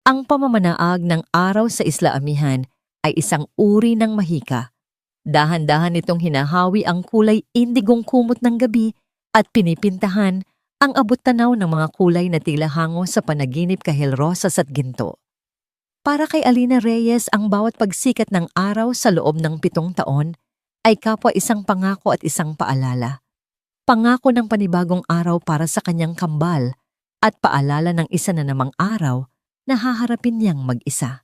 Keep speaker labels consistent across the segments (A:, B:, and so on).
A: Ang pamamanaag ng araw sa Isla Amihan ay isang uri ng mahika. Dahan-dahan nitong hinahawi ang kulay indigong kumot ng gabi at pinipintahan ang abot-tanaw ng mga kulay na tila hango sa panaginip kahel rosas at ginto. Para kay Alina Reyes, ang bawat pagsikat ng araw sa loob ng 7 taon ay kapwa isang pangako at isang paalala. Pangako ng panibagong araw para sa kanyang kambal at paalala ng isa na namang araw na haharapin niyang mag-isa.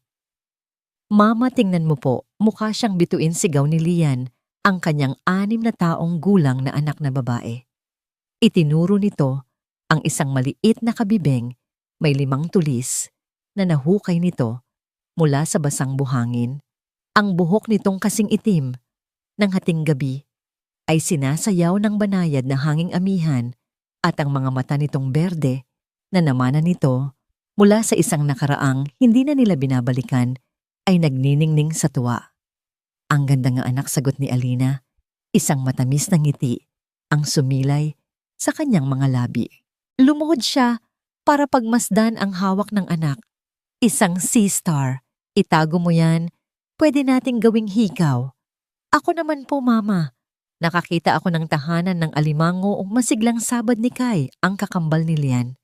A: Mama, tingnan mo po, mukha siyang bituin, sigaw ni Lian, ang kanyang 6 na taong gulang na anak na babae. Itinuro nito ang isang maliit na kabibeng may 5 tulis na nahukay nito mula sa basang buhangin. Ang buhok nitong kasing itim ng hating gabi ay sinasayaw ng banayad na hanging amihan at ang mga mata nitong berde na namana nito mula sa isang nakaraang hindi na nila binabalikan ay nagniningning sa tuwa. Ang ganda nga anak, sagot ni Alina, isang matamis na ngiti ang sumilay sa kanyang mga labi. Lumuhod siya para pagmasdan ang hawak ng anak. Isang sea star, itago mo yan, pwede nating gawing hikaw. Ako naman po, Mama. Nakakita ako ng tahanan ng alimango o masiglang sabad ni Kai, ang kakambal ni Lian.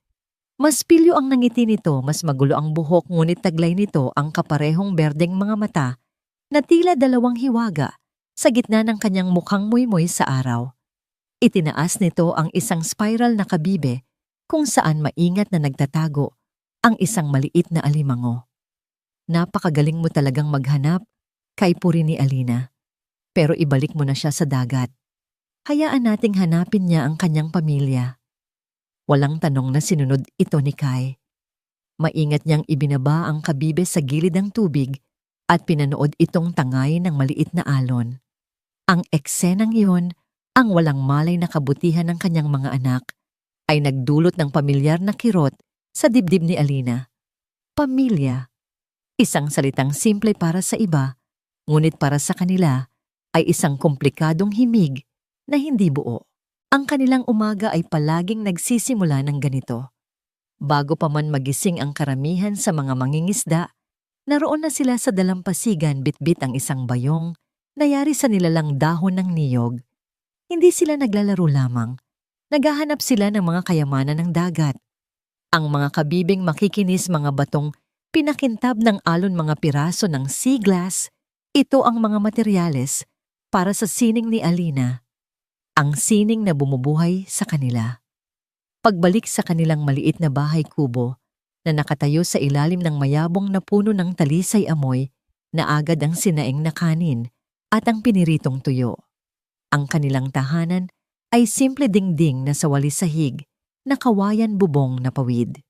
A: Mas pilyo ang nangiti nito, mas magulo ang buhok, ngunit taglay nito ang kaparehong berdeng mga mata na tila 2 hiwaga sa gitna ng kanyang mukhang moy-moy sa araw. Itinaas nito ang isang spiral na kabibe kung saan maingat na nagtatago ang isang maliit na alimango. Napakagaling mo talagang maghanap, kay puri ni Alina. Pero ibalik mo na siya sa dagat. Hayaan nating hanapin niya ang kanyang pamilya. Walang tanong na sinunod ito ni Kai. Maingat niyang ibinaba ang kabibe sa gilid ng tubig at pinanood itong tangay ng maliit na alon. Ang eksenang iyon, ang walang malay na kabutihan ng kanyang mga anak, ay nagdulot ng pamilyar na kirot sa dibdib ni Alina. Pamilya. Isang salitang simple para sa iba, ngunit para sa kanila ay isang komplikadong himig na hindi buo. Ang kanilang umaga ay palaging nagsisimula ng ganito. Bago pa man magising ang karamihan sa mga mangingisda, naroon na sila sa dalampasigan, bitbit ang isang bayong, nayari sa nilalang dahon ng niyog. Hindi sila naglalaro lamang. Naghahanap sila ng mga kayamanan ng dagat. Ang mga kabibing makikinis, mga batong pinakintab ng alon, mga piraso ng sea glass, ito ang mga materyales para sa sining ni Alina. Ang sining na bumubuhay sa kanila. Pagbalik sa kanilang maliit na bahay kubo na nakatayo sa ilalim ng mayabong na puno ng talisay amoy na agad ang sinaing na kanin at ang piniritong tuyo. Ang kanilang tahanan ay simple dingding na sa walis sahig na kawayan bubong na pawid.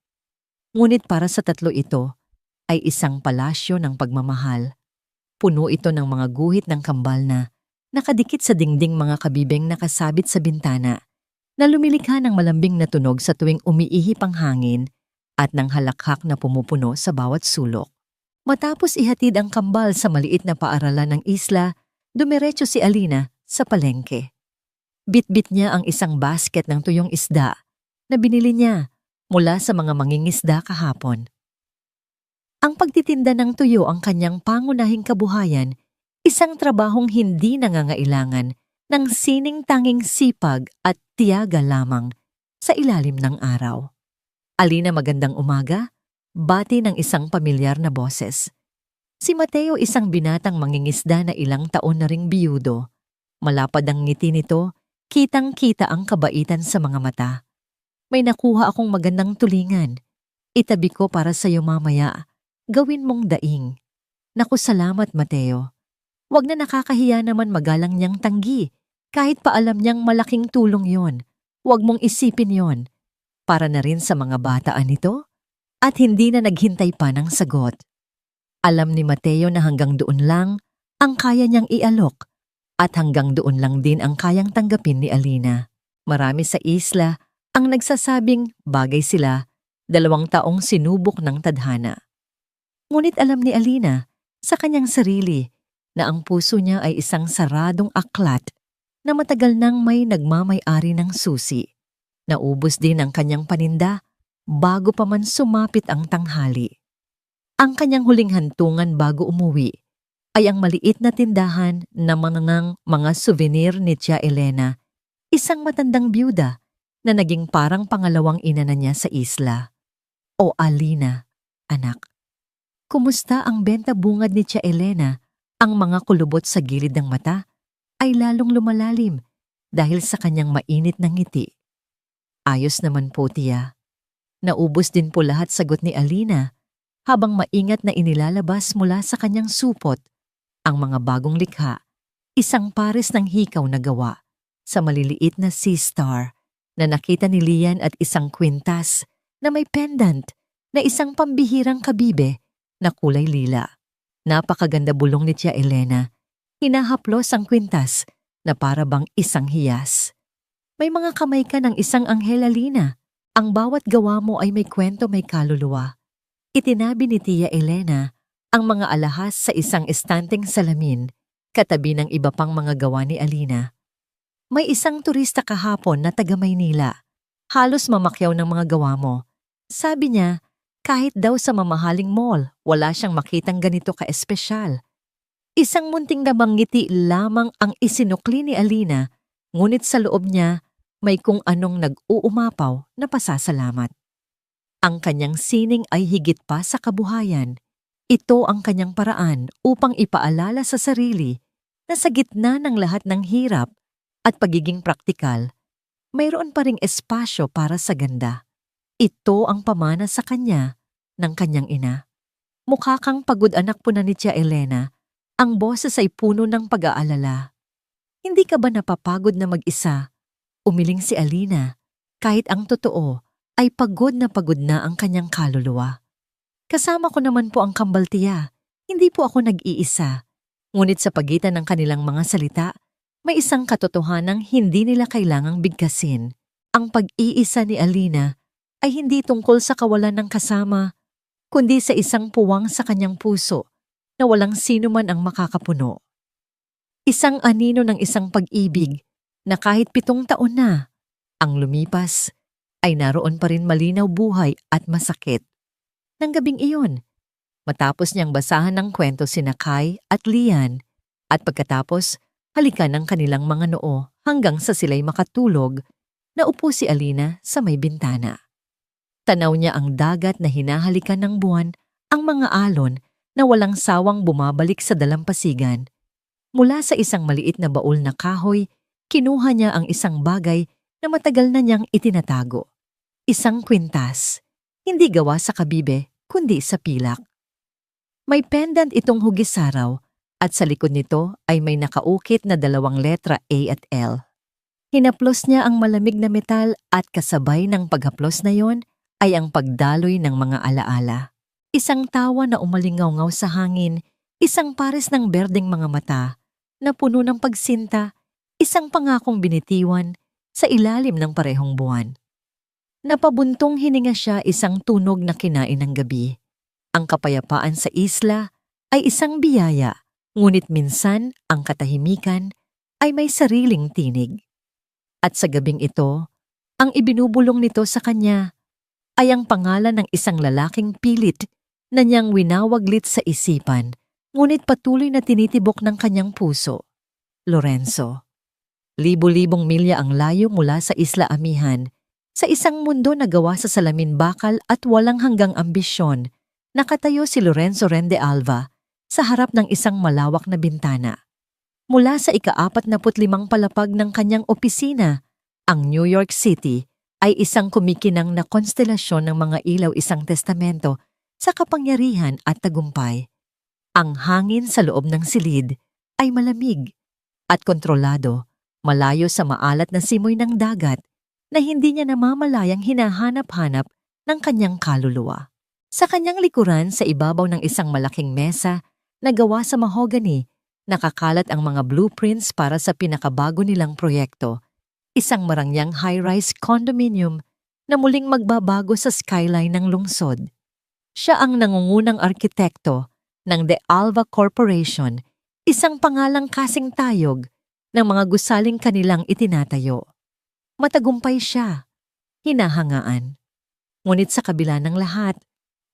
A: Ngunit para sa 3 ito ay isang palasyo ng pagmamahal. Puno ito ng mga guhit ng kambal na nakadikit sa dingding, mga kabibeng nakasabit sa bintana na lumilikha ng malambing na tunog sa tuwing umiihip ang hangin at ng halakhak na pumupuno sa bawat sulok. Matapos ihatid ang kambal sa maliit na paaralan ng isla, dumiretso si Alina sa palengke. Bitbit niya ang isang basket ng tuyong isda na binili niya mula sa mga mangingisda kahapon. Ang pagtitinda ng tuyo ang kanyang pangunahing kabuhayan, isang trabahong hindi nangangailangan ng sining, tanging sipag at tiyaga lamang sa ilalim ng araw. Alina, magandang umaga, bati ng isang pamilyar na boses. Si Mateo, isang binatang mangingisda na ilang taon na ring biyudo. Malapad ang ngiti nito, kitang-kita ang kabaitan sa mga mata. May nakuha akong magandang tulingan. Itabi ko para sa iyo mamaya. Gawin mong daing. Naku, salamat Mateo. Wag na, nakakahiya naman magalang niyang tanggi. Kahit pa alam niyang malaking tulong yon, wag mong isipin yon. Para na rin sa mga bataan nito at hindi na naghintay pa ng sagot. Alam ni Mateo na hanggang doon lang ang kaya niyang ialok at hanggang doon lang din ang kayang tanggapin ni Alina. Marami sa isla ang nagsasabing bagay sila, 2 taong sinubok ng tadhana. Ngunit alam ni Alina sa kanyang sarili na ang puso niya ay isang saradong aklat na matagal nang may nagmamay-ari ng susi. Naubos din ang kanyang paninda bago pa man sumapit ang tanghali. Ang kanyang huling hantungan bago umuwi ay ang maliit na tindahan na mga souvenir ni Tia Elena, isang matandang byuda na naging parang pangalawang ina na niya sa isla. O Alina, anak, kumusta ang benta bungad ni Tia Elena? Ang mga kulubot sa gilid ng mata ay lalong lumalalim dahil sa kanyang mainit na ngiti. Ayos naman po, Tia. Naubos din po lahat, sagot ni Alina habang maingat na inilalabas mula sa kanyang supot ang mga bagong likha, isang pares ng hikaw na gawa sa maliliit na sea star na nakita ni Lian at isang kwintas na may pendant na isang pambihirang kabibe na kulay lila. Napakaganda bulong ni Tia Elena. Hinahaplos ang kwintas na para bang isang hiyas. May mga kamay ka ng isang anghel, Alina. Ang bawat gawa mo ay may kwento, may kaluluwa. Itinabi ni Tia Elena ang mga alahas sa isang estanteng salamin katabi ng iba pang mga gawa ni Alina. May isang turista kahapon na taga Maynila. Halos mamakyaw ng mga gawa mo. Sabi niya, kahit daw sa mamahaling mall, wala siyang makitang ganito ka-espesyal. Isang munting namangiti lamang ang isinukli ni Alina, ngunit sa loob niya may kung anong nag-uumapaw na pasasalamat. Ang kanyang sining ay higit pa sa kabuhayan. Ito ang kanyang paraan upang ipaalala sa sarili na sa gitna ng lahat ng hirap at pagiging praktikal, mayroon pa ring espasyo para sa ganda. Ito ang pamana sa kanya ng kanyang ina. Mukha kang pagod, anak, po na ni Tia Elena. Ang boses ay puno ng pag-aalala. Hindi ka ba napapagod na mag-isa? Umiling si Alina, kahit ang totoo ay pagod na ang kanyang kaluluwa. Kasama ko naman po ang kambal, Tia. Hindi po ako nag-iisa. Ngunit sa pagitan ng kanilang mga salita, may isang katotohanang hindi nila kailangang bigkasin. Ang pag-iisa ni Alina ay hindi tungkol sa kawalan ng kasama, kundi sa isang puwang sa kanyang puso na walang sino man ang makakapuno. Isang anino ng isang pag-ibig na kahit 7 taon na ang lumipas, ay naroon pa rin malinaw buhay at masakit. Nang gabing iyon, matapos niyang basahan ng kwento sina Kai at Lian, at pagkatapos halikan ng kanilang mga noo hanggang sa sila'y makatulog, naupo si Alina sa may bintana. Tanaw niya ang dagat na hinahalikan ng buwan, ang mga alon na walang sawang bumabalik sa dalampasigan. Mula sa isang maliit na baul na kahoy, kinuha niya ang isang bagay na matagal na niyang itinatago. Isang kwintas, hindi gawa sa kabibe, kundi sa pilak. May pendant itong hugisaraw at sa likod nito ay may nakaukit na 2 letra A at L. Hinaplos niya ang malamig na metal at kasabay ng paghaplos na yon ay ang pagdaloy ng mga alaala. Isang tawa na umalingaw-ngaw sa hangin, isang pares ng berdeng mga mata na puno ng pagsinta, isang pangakong binitiwan sa ilalim ng parehong buwan. Napabuntong hininga siya, isang tunog na kinain ng gabi. Ang kapayapaan sa isla ay isang biyaya, ngunit minsan ang katahimikan ay may sariling tinig. At sa gabing ito, ang ibinubulong nito sa kanya ay ang pangalan ng isang lalaking pilit na niyang winawaglit sa isipan, ngunit patuloy na tinitibok ng kanyang puso. Lorenzo. Libo-libong milya ang layo mula sa Isla Amihan, sa isang mundo na gawa sa salamin bakal at walang hanggang ambisyon, nakatayo si Lorenzo Rende Alva sa harap ng isang malawak na bintana. Mula sa ika-45 palapag ng kanyang opisina, ang New York City ay isang kumikinang na konstelasyon ng mga ilaw, isang testamento sa kapangyarihan at tagumpay. Ang hangin sa loob ng silid ay malamig at kontrolado, malayo sa maalat na simoy ng dagat na hindi niya namamalayang hinahanap-hanap ng kanyang kaluluwa. Sa kanyang likuran, sa ibabaw ng isang malaking mesa na gawa sa mahogany, nakakalat ang mga blueprints para sa pinakabago nilang proyekto, isang marangyang high-rise condominium na muling magbabago sa skyline ng lungsod. Siya ang nangungunang arkitekto ng De Alva Corporation, isang pangalang kasing tayog ng mga gusaling kanilang itinatayo. Matagumpay siya, hinahangaan. Ngunit sa kabila ng lahat,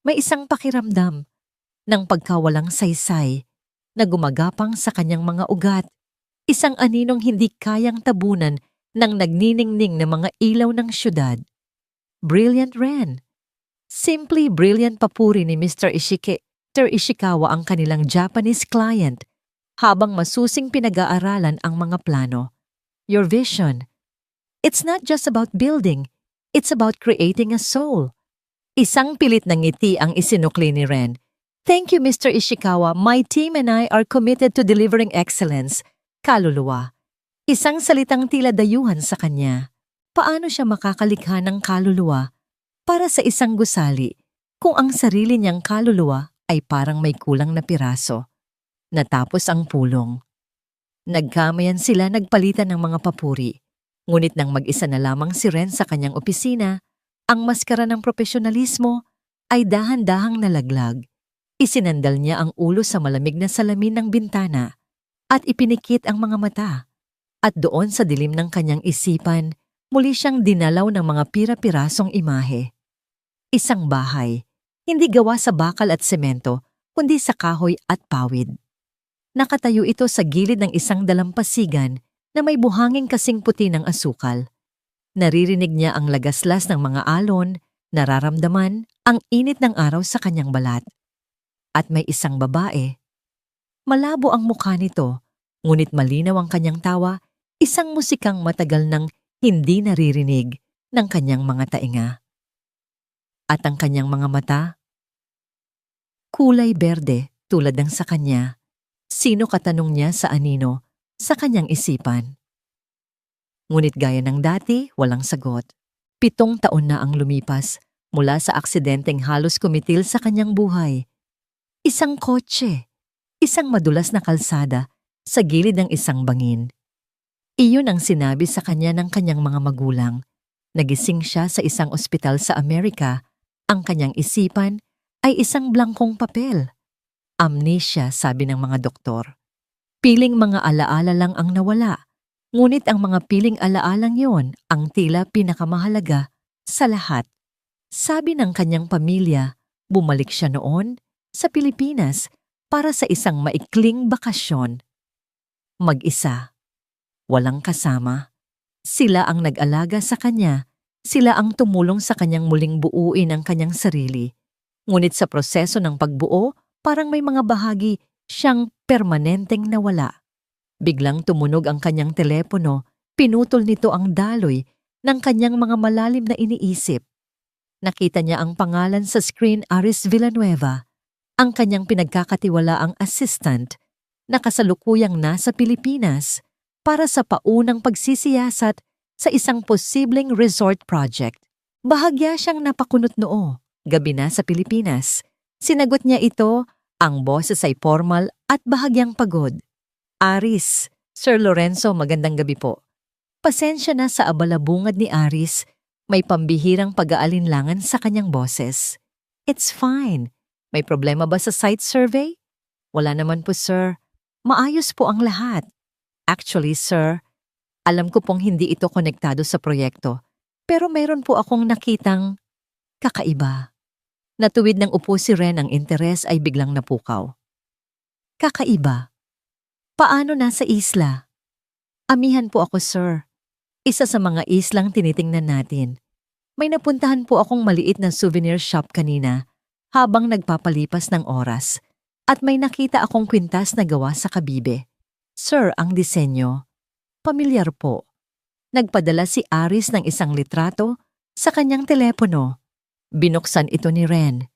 A: may isang pakiramdam ng pagkawalang saysay na gumagapang sa kanyang mga ugat. Isang aninong hindi kayang tabunan ng nagniningning na mga ilaw ng syudad. Brilliant Ren. Simply brilliant papuri ni Mr. Ishikawa ang kanilang Japanese client habang masusing pinag-aaralan ang mga plano. Your vision. It's not just about building, it's about creating a soul. Isang pilit na ngiti ang isinukli ni Ren. Thank you, Mr. Ishikawa. My team and I are committed to delivering excellence. Kaluluwa. Isang salitang tila dayuhan sa kanya. Paano siya makakalikha ng kaluluwa para sa isang gusali kung ang sarili niyang kaluluwa ay parang may kulang na piraso? Natapos ang pulong. Nagkamayan sila nagpalitan ng mga papuri. Ngunit nang mag-isa na lamang si Ren sa kanyang opisina, ang maskara ng profesionalismo ay dahan-dahang nalaglag. Isinandal niya ang ulo sa malamig na salamin ng bintana at ipinikit ang mga mata. At doon sa dilim ng kanyang isipan, muli siyang dinalaw ng mga pira-pirasong imahe. Isang bahay, hindi gawa sa bakal at semento, kundi sa kahoy at pawid. Nakatayo ito sa gilid ng isang dalampasigan na may buhangin kasing puti ng asukal. Naririnig niya ang lagaslas ng mga alon, nararamdaman ang init ng araw sa kanyang balat. At may isang babae. Malabo ang mukha nito, ngunit malinaw ang kanyang tawa, isang musikang matagal nang hindi naririnig ng kanyang mga tainga. At ang kanyang mga mata? Kulay berde tulad ng sa kanya. Sino katanong niya sa anino sa kanyang isipan? Ngunit gaya ng dati, walang sagot. 7 taon na ang lumipas mula sa aksidenteng halos kumitil sa kanyang buhay. Isang kotse, isang madulas na kalsada sa gilid ng isang bangin. Iyon ang sinabi sa kanya ng kanyang mga magulang. Nagising siya sa isang ospital sa Amerika. Ang kanyang isipan ay isang blankong papel. Amnesia, sabi ng mga doktor. Piling mga alaala lang ang nawala. Ngunit ang mga piling alaalang yon ang tila pinakamahalaga sa lahat. Sabi ng kanyang pamilya, bumalik siya noon sa Pilipinas para sa isang maikling bakasyon. Mag-isa. Walang kasama. Sila ang nag-alaga sa kanya. Sila ang tumulong sa kanyang muling buuin ang kanyang sarili. Ngunit sa proseso ng pagbuo, parang may mga bahagi siyang permanenteng nawala. Biglang tumunog ang kanyang telepono, pinutol nito ang daloy ng kanyang mga malalim na iniisip. Nakita niya ang pangalan sa screen, Aris Villanueva, ang kanyang pinagkakatiwalaang assistant na kasalukuyang nasa Pilipinas para sa paunang pagsisiyasat sa isang posibleng resort project. Bahagya siyang napakunot noo, gabi na sa Pilipinas. Sinagot niya ito, ang boses ay formal at bahagyang pagod. Aris, Sir Lorenzo, magandang gabi po. Pasensya na sa abalabungad ni Aris, may pambihirang pag-aalinlangan sa kanyang boses. It's fine. May problema ba sa site survey? Wala naman po, sir. Maayos po ang lahat. Actually, sir, alam ko pong hindi ito konektado sa proyekto, pero mayroon po akong nakitang kakaiba. Natuwid ng upo si Ren, ang interes ay biglang napukaw. Kakaiba? Paano nasa isla? Amihan po ako, sir. Isa sa mga islang tinitingnan natin. May napuntahan po akong maliit na souvenir shop kanina habang nagpapalipas ng oras at may nakita akong kwintas na gawa sa Kabibe. Sir, ang disenyo. Pamilyar po. Nagpadala si Aris ng isang litrato sa kanyang telepono. Binuksan ito ni Ren.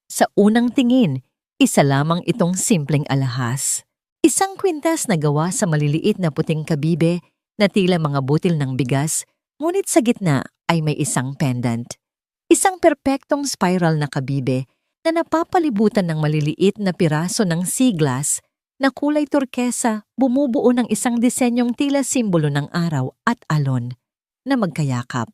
A: Sa unang tingin, isa lamang itong simpleng alahas. Isang kwintas na gawa sa maliliit na puting kabibe na tila mga butil ng bigas, ngunit sa gitna ay may isang pendant. Isang perpektong spiral na kabibe na napapalibutan ng maliliit na piraso ng sea glass na kulay turkesa, bumubuo ng isang disenyong tila simbolo ng araw at alon na magkayakap.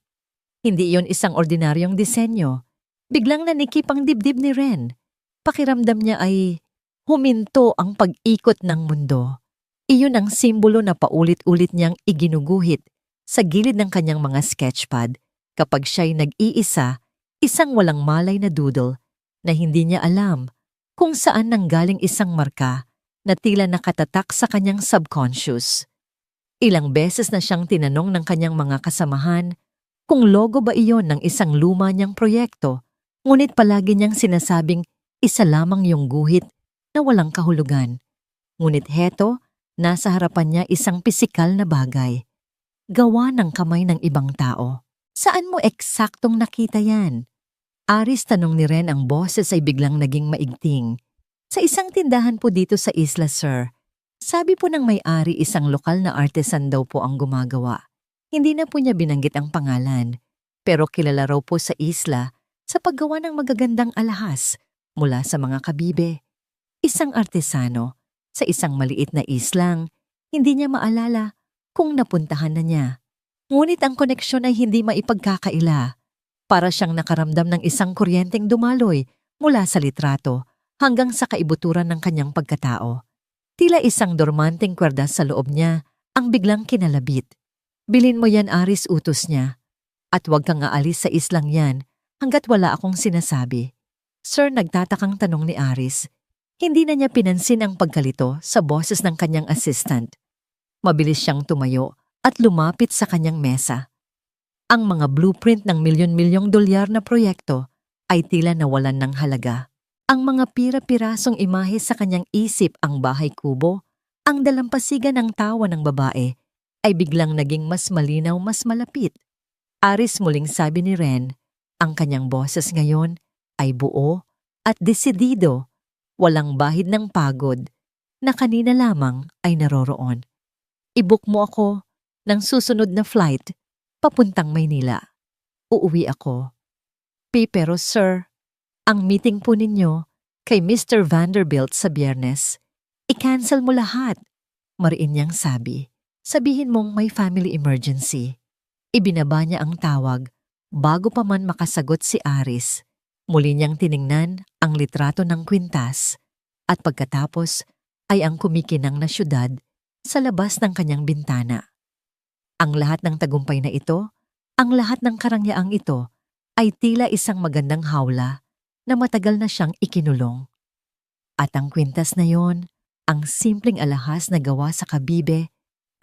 A: Hindi iyon isang ordinaryong disenyo. Biglang nanikip ang dibdib ni Ren. Pakiramdam niya ay huminto ang pag-ikot ng mundo. Iyon ang simbolo na paulit-ulit niyang iginuguhit sa gilid ng kanyang mga sketchpad kapag siya'y nag-iisa, isang walang malay na doodle na hindi niya alam kung saan nanggaling isang marka na tila nakatatak sa kanyang subconscious. Ilang beses na siyang tinanong ng kanyang mga kasamahan kung logo ba iyon ng isang luma niyang proyekto, ngunit palagi niyang sinasabing isa lamang yung guhit na walang kahulugan. Ngunit heto, nasa harapan niya isang pisikal na bagay, gawa ng kamay ng ibang tao. Saan mo eksaktong nakita yan? Aris, tanong ni Ren. Ang boses ay biglang naging maigting. Sa isang tindahan po dito sa isla, sir. Sabi po ng may-ari, isang lokal na artisan daw po ang gumagawa. Hindi na po niya binanggit ang pangalan, pero kilala raw po sa isla sa paggawa ng magagandang alahas mula sa mga kabibe. Isang artesano sa isang maliit na islang, hindi niya maalala kung napuntahan na niya. Ngunit ang koneksyon ay hindi maipagkakaila. Para siyang nakaramdam ng isang kuryenteng dumaloy mula sa litrato hanggang sa kaibuturan ng kanyang pagkatao. Tila isang dormanteng kwerdas sa loob niya ang biglang kinalabit. Bilin mo yan, Aris, utos niya. At huwag kang aalis sa islang yan hanggat wala akong sinasabi. Sir, nagtatakang tanong ni Aris. Hindi na niya pinansin ang pagkalito sa boses ng kanyang assistant. Mabilis siyang tumayo at lumapit sa kanyang mesa. Ang mga blueprint ng milyon-milyong dolyar na proyekto ay tila nawalan ng halaga. Ang mga pira-pirasong imahe sa kanyang isip, ang bahay kubo, ang dalampasigan ng tawa ng babae, ay biglang naging mas malinaw, mas malapit. Aris, muling sabi ni Ren, ang kanyang boses ngayon ay buo at desidido, walang bahid ng pagod, na kanina lamang ay naroroon. I-book mo ako ng susunod na flight papuntang Maynila. Uuwi ako. Pero sir, ang meeting po ninyo kay Mr. Vanderbilt sa Biyernes, i-cancel mo lahat. Mariin niyang sabi. Sabihin mong may family emergency. Ibinaba niya ang tawag bago pa man makasagot si Aris. Muli niyang tiningnan ang litrato ng kwintas at pagkatapos ay ang kumikinang na syudad sa labas ng kanyang bintana. Ang lahat ng tagumpay na ito, ang lahat ng karangyaang ito ay tila isang magandang hawla na matagal na siyang ikinulong. At ang kwintas na yon, ang simpleng alahas na gawa sa kabibe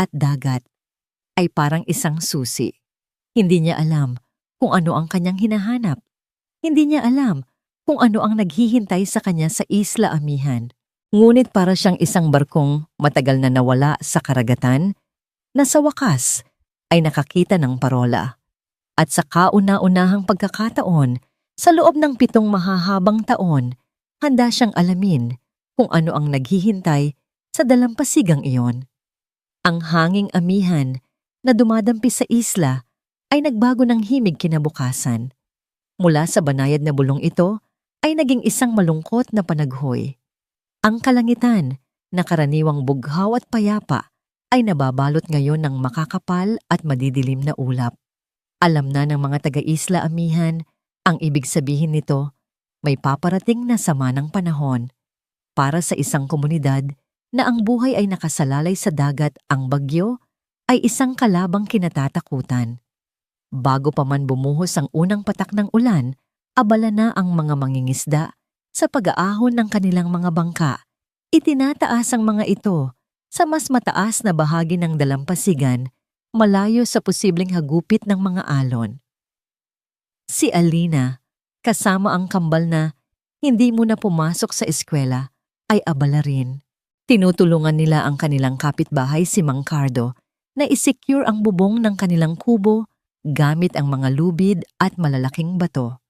A: at dagat, ay parang isang susi. Hindi niya alam kung ano ang kanyang hinahanap. Hindi niya alam kung ano ang naghihintay sa kanya sa Isla Amihan. Ngunit para siyang isang barkong matagal na nawala sa karagatan na sa wakas ay nakakita ng parola. At sa kauna-unahang pagkakataon, sa loob ng 7 mahahabang taon, handa siyang alamin kung ano ang naghihintay sa dalampasigang iyon. Ang hanging amihan na dumadampi sa isla ay nagbago ng himig kinabukasan. Mula sa banayad na bulong ito ay naging isang malungkot na panaghoy. Ang kalangitan na karaniwang bughaw at payapa ay nababalot ngayon ng makakapal at madidilim na ulap. Alam na ng mga taga-Isla Amihan, ang ibig sabihin nito, may paparating na sama ng panahon. Para sa isang komunidad na ang buhay ay nakasalalay sa dagat, ang bagyo ay isang kalabang kinatatakutan. Bago pa man bumuhos ang unang patak ng ulan, abala na ang mga mangingisda sa pag-aahon ng kanilang mga bangka. Itinataas ang mga ito sa mas mataas na bahagi ng dalampasigan, malayo sa posibleng hagupit ng mga alon. Si Alina, kasama ang kambal na hindi muna pumasok sa eskwela, ay abala rin. Tinutulungan nila ang kanilang kapitbahay si Mang Cardo na isecure ang bubong ng kanilang kubo gamit ang mga lubid at malalaking bato.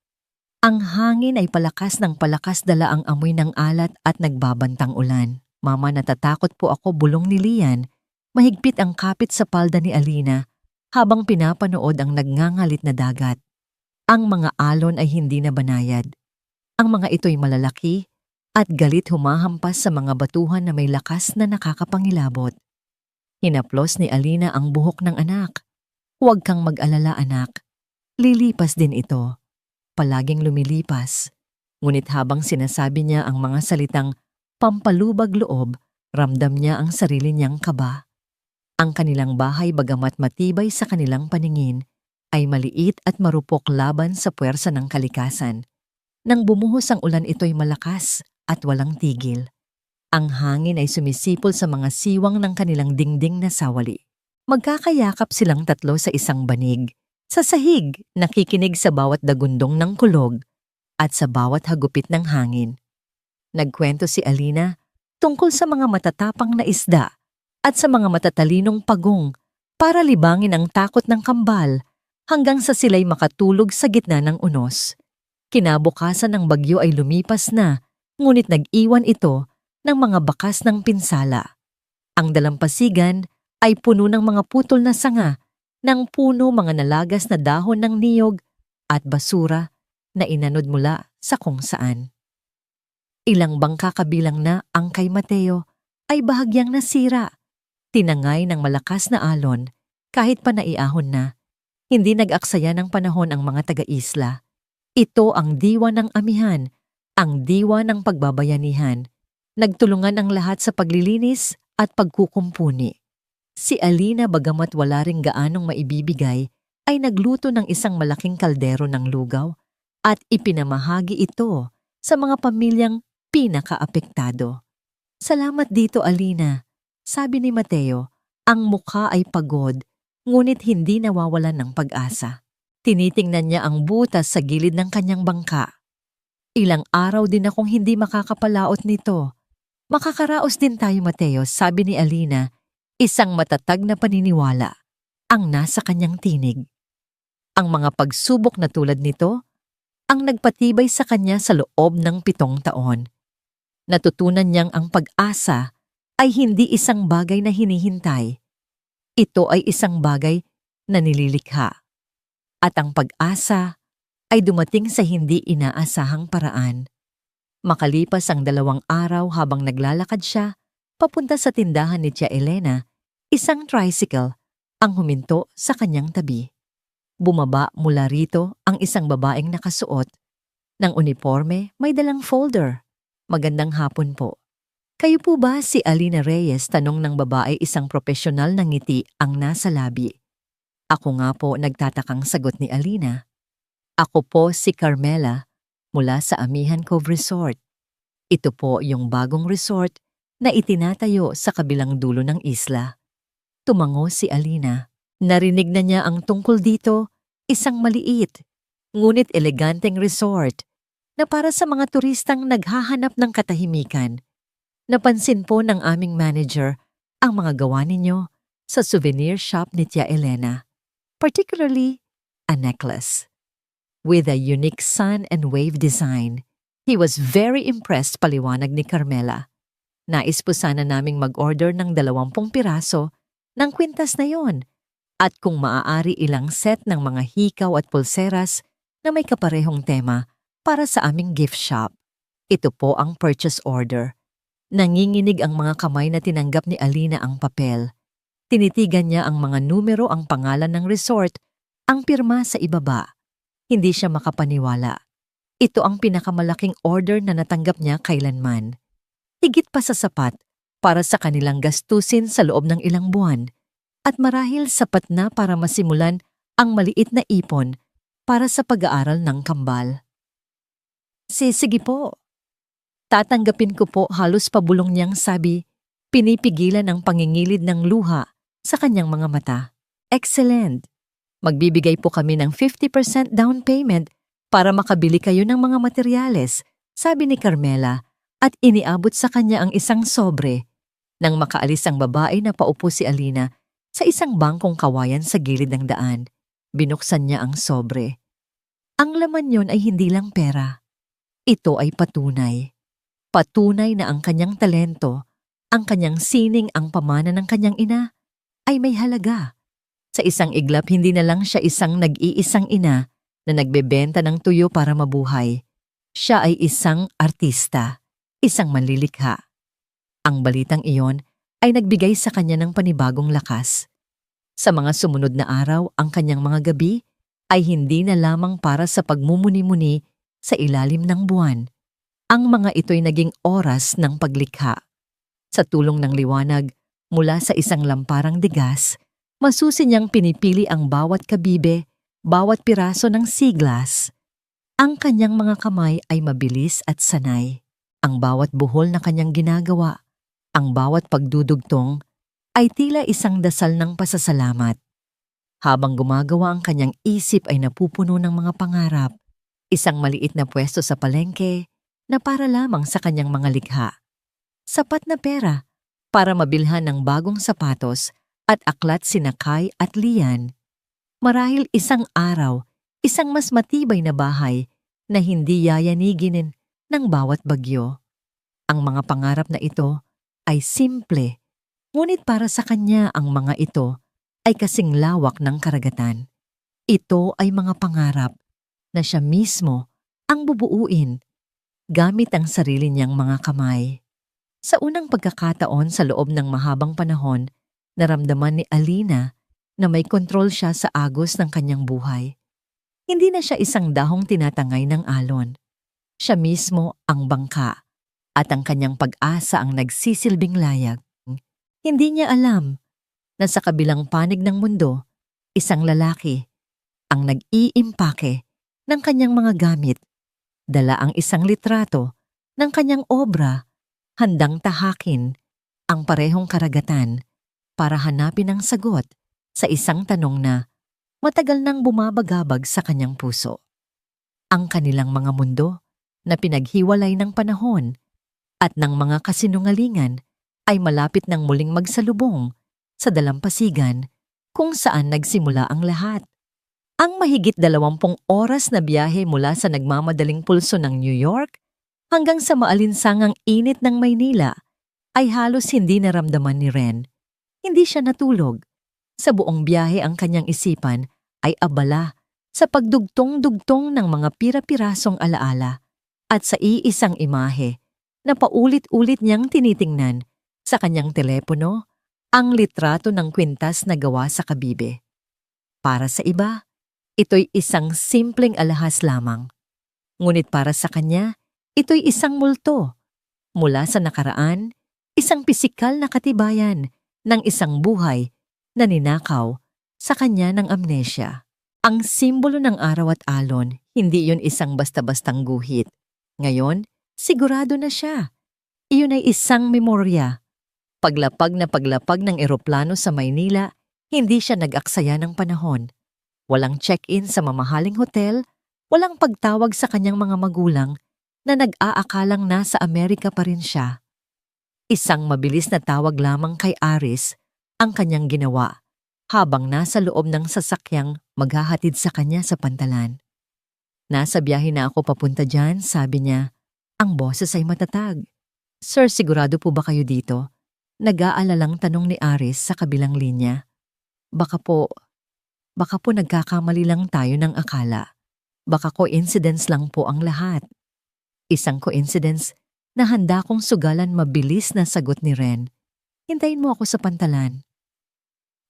A: Ang hangin ay palakas ng palakas, dala ang amoy ng alat at nagbabantang ulan. Mama, natatakot po ako, bulong ni Lian. Mahigpit ang kapit sa palda ni Alina habang pinapanood ang nagngangalit na dagat. Ang mga alon ay hindi na banayad. Ang mga ito'y malalaki at galit humahampas sa mga batuhan na may lakas na nakakapangilabot. Hinaplos ni Alina ang buhok ng anak. Huwag kang mag-alala, anak. Lilipas din ito. Palaging lumilipas. Ngunit habang sinasabi niya ang mga salitang pampalubag loob, ramdam niya ang sarili niyang kaba. Ang kanilang bahay, bagamat matibay sa kanilang paningin, ay maliit at marupok laban sa puwersa ng kalikasan. Nang bumuhos ang ulan, ito'y malakas at walang tigil. Ang hangin ay sumisipol sa mga siwang ng kanilang dingding na sawali. Magkakayakap silang tatlo sa isang banig. Sa sahig, nakikinig sa bawat dagundong ng kulog at sa bawat hagupit ng hangin. Nagkwento si Alina tungkol sa mga matatapang na isda at sa mga matatalinong pagong para libangin ang takot ng kambal hanggang sa sila'y makatulog sa gitna ng unos. Kinabukasan ng bagyo ay lumipas na, ngunit nag-iwan ito ng mga bakas ng pinsala. Ang dalampasigan ay puno ng mga putol na sanga, ng puno mga nalagas na dahon ng niyog at basura na inanod mula sa kung saan. Ilang bangka kabilang na ang kay Mateo ay bahagyang nasira. Tinangay ng malakas na alon kahit pa naiahon na. Hindi nag-aksaya ng panahon ang mga taga-isla. Ito ang diwa ng amihan, ang diwa ng pagbabayanihan. Nagtulungan ang lahat sa paglilinis at pagkukumpuni. Si Alina, bagamat wala ring gaanong maibibigay, ay nagluto ng isang malaking kaldero ng lugaw at ipinamahagi ito sa mga pamilyang pinakaapektado. "Salamat dito, Alina," sabi ni Mateo. Ang mukha ay pagod, ngunit hindi nawawalan ng pag-asa. Tinitingnan niya ang butas sa gilid ng kanyang bangka. "Ilang araw din akong hindi makakapalaot nito." "Makakaraos din tayo, Mateo," sabi ni Alina, isang matatag na paniniwala ang nasa kanyang tinig. Ang mga pagsubok na tulad nito ang nagpatibay sa kanya sa loob ng 7 taon. Natutunan niyang ang pag-asa ay hindi isang bagay na hinihintay. Ito ay isang bagay na nililikha. At ang pag-asa ay dumating sa hindi inaasahang paraan. Makalipas ang 2 araw habang naglalakad siya, papunta sa tindahan ni Tia Elena, isang tricycle ang huminto sa kanyang tabi. Bumaba mula rito ang isang babaeng nakasuot ng uniforme, may dalang folder. "Magandang hapon po. Kayo po ba si Alina Reyes?" tanong ng babae, isang profesional na ngiti ang nasa labi. "Ako nga po," nagtatakang sagot ni Alina. "Ako po si Carmela mula sa Amihan Cove Resort. Ito po yung bagong resort na itinatayo sa kabilang dulo ng isla." Tumango si Alina. Narinig na niya ang tungkol dito, isang maliit, ngunit eleganteng resort na para sa mga turistang naghahanap ng katahimikan. "Napansin po ng aming manager ang mga gawa ninyo sa souvenir shop ni Tia Elena, particularly a necklace with a unique sun and wave design. He was very impressed," paliwanag ni Carmela. "Nais po sana naming mag-order ng 20 piraso ng kwintas na yon at kung maaari ilang set ng mga hikaw at pulseras na may kaparehong tema para sa aming gift shop. Ito po ang purchase order." Nanginginig ang mga kamay na tinanggap ni Alina ang papel. Tinitigan niya ang mga numero, ang pangalan ng resort, ang pirma sa ibaba. Hindi siya makapaniwala. Ito ang pinakamalaking order na natanggap niya kailanman. Higit pa sa sapat para sa kanilang gastusin sa loob ng ilang buwan at marahil sapat na para masimulan ang maliit na ipon para sa pag-aaral ng kambal. Sige po. Tatanggapin ko po, halos pabulong niyang sabi, pinipigilan ang pangingilid ng luha sa kanyang mga mata. "Excellent! Magbibigay po kami ng 50% down payment para makabili kayo ng mga materyales," sabi ni Carmela at iniabot sa kanya ang isang sobre. Nang makaalis ang babae, na paupo si Alina sa isang bangkong kawayan sa gilid ng daan. Binuksan niya ang sobre. Ang laman yon ay hindi lang pera. Ito ay patunay. Patunay na ang kanyang talento, ang kanyang sining, ang pamana ng kanyang ina ay may halaga. Sa isang iglap, hindi na lang siya isang nag-iisang ina na nagbebenta ng tuyo para mabuhay. Siya ay isang artista, isang manlilikha. Ang balitang iyon ay nagbigay sa kanya ng panibagong lakas. Sa mga sumunod na araw, ang kanyang mga gabi ay hindi na lamang para sa pagmumuni-muni sa ilalim ng buwan. Ang mga ito'y naging oras ng paglikha. Sa tulong ng liwanag mula sa isang lamparang digas, masusi niyang pinipili ang bawat kabibe, bawat piraso ng seaglass. Ang kanyang mga kamay ay mabilis at sanay. Ang bawat buhol na kanyang ginagawa, ang bawat pagdudugtong, ay tila isang dasal ng pasasalamat. Habang gumagawa ang kanyang isip ay napupuno ng mga pangarap, isang maliit na pwesto sa palengke na para lamang sa kanyang mga likha. Sapat na pera para mabilhan ng bagong sapatos at aklat sina Kai at Lian. Marahil isang araw, isang mas matibay na bahay na hindi yayanigin ng bawat bagyo. Ang mga pangarap na ito ay simple, ngunit para sa kanya ang mga ito ay kasing lawak ng karagatan. Ito ay mga pangarap na siya mismo ang bubuuin gamit ang sarili niyang mga kamay. Sa unang pagkakataon sa loob ng mahabang panahon, naramdaman ni Alina na may kontrol siya sa agos ng kanyang buhay. Hindi na siya isang dahong tinatangay ng alon. Siya mismo ang bangka at ang kanyang pag-asa ang nagsisilbing layag. Hindi niya alam na sa kabilang panig ng mundo, isang lalaki ang nag-iimpake ng kanyang mga gamit, dala ang isang litrato ng kanyang obra, handang tahakin ang parehong karagatan para hanapin ang sagot sa isang tanong na matagal nang bumabagabag sa kanyang puso. Ang kanilang mga mundo na pinaghiwalay ng panahon at ng mga kasinungalingan ay malapit ng muling magsalubong sa dalampasigan kung saan nagsimula ang lahat. Ang mahigit 20 oras na biyahe mula sa nagmamadaling pulso ng New York hanggang sa maalinsangang init ng Maynila ay halos hindi naramdaman ni Ren. Hindi siya natulog. Sa buong biyahe ang kanyang isipan ay abala sa pagdugtong-dugtong ng mga pira-pirasong alaala at sa iisang imahe na paulit-ulit niyang tinitingnan sa kanyang telepono, ang litrato ng kwintas na gawa sa kabibe. Para sa iba, ito'y isang simpleng alahas lamang. Ngunit para sa kanya, ito'y isang multo. Mula sa nakaraan, isang pisikal na katibayan ng isang buhay na ninakaw sa kanya ng amnesya. Ang simbolo ng araw at alon, hindi yun isang basta-bastang guhit. Ngayon, sigurado na siya. Iyon ay isang memorya. Paglapag ng eroplano sa Maynila, hindi siya nag-aksaya ng panahon. Walang check-in sa mamahaling hotel, walang pagtawag sa kanyang mga magulang na nag-aakalang nasa Amerika pa rin siya. Isang mabilis na tawag lamang kay Aris ang kanyang ginawa habang nasa loob ng sasakyang maghahatid sa kanya sa pantalan. Nasa biyahe na ako papunta dyan, sabi niya. Ang boses ay matatag. Sir, sigurado po ba kayo dito? Nag-aalalang tanong ni Aris sa kabilang linya. Baka po nagkakamali lang tayo ng akala. Baka coincidence lang po ang lahat. Isang coincidence na handa kong sugalan mabilis na sagot ni Ren. Hintayin mo ako sa pantalan.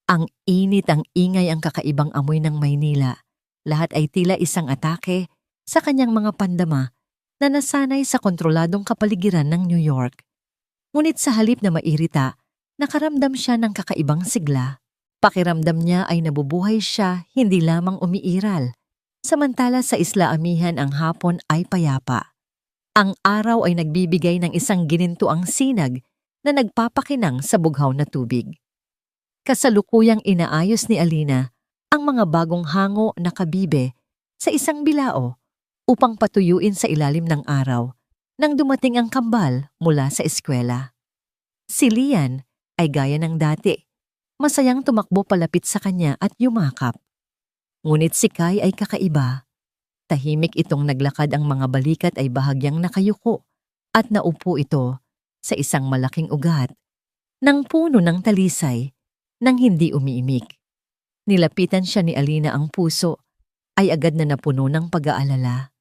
A: Ang init, ang ingay, ang kakaibang amoy ng Maynila. Lahat ay tila isang atake sa kanyang mga pandama na nasanay sa kontroladong kapaligiran ng New York. Ngunit sa halip na mairita, nakaramdam siya ng kakaibang sigla. Pakiramdam niya ay nabubuhay siya, hindi lamang umiiral. Samantala sa Isla Amihan ang hapon ay payapa. Ang araw ay nagbibigay ng isang ginintuang sinag na nagpapakinang sa bughaw na tubig. Kasalukuyang inaayos ni Alina ang mga bagong hango na kabibe sa isang bilao upang patuyuin sa ilalim ng araw nang dumating ang kambal mula sa eskwela. Si Lian ay gaya ng dati, masayang tumakbo palapit sa kanya at yumakap. Ngunit si Kai ay kakaiba. Tahimik itong naglakad, ang mga balikat ay bahagyang nakayuko at naupo ito sa isang malaking ugat ng puno ng talisay nang hindi umiimik. Nilapitan siya ni Alina, ang puso ay agad na napuno ng pag-aalala.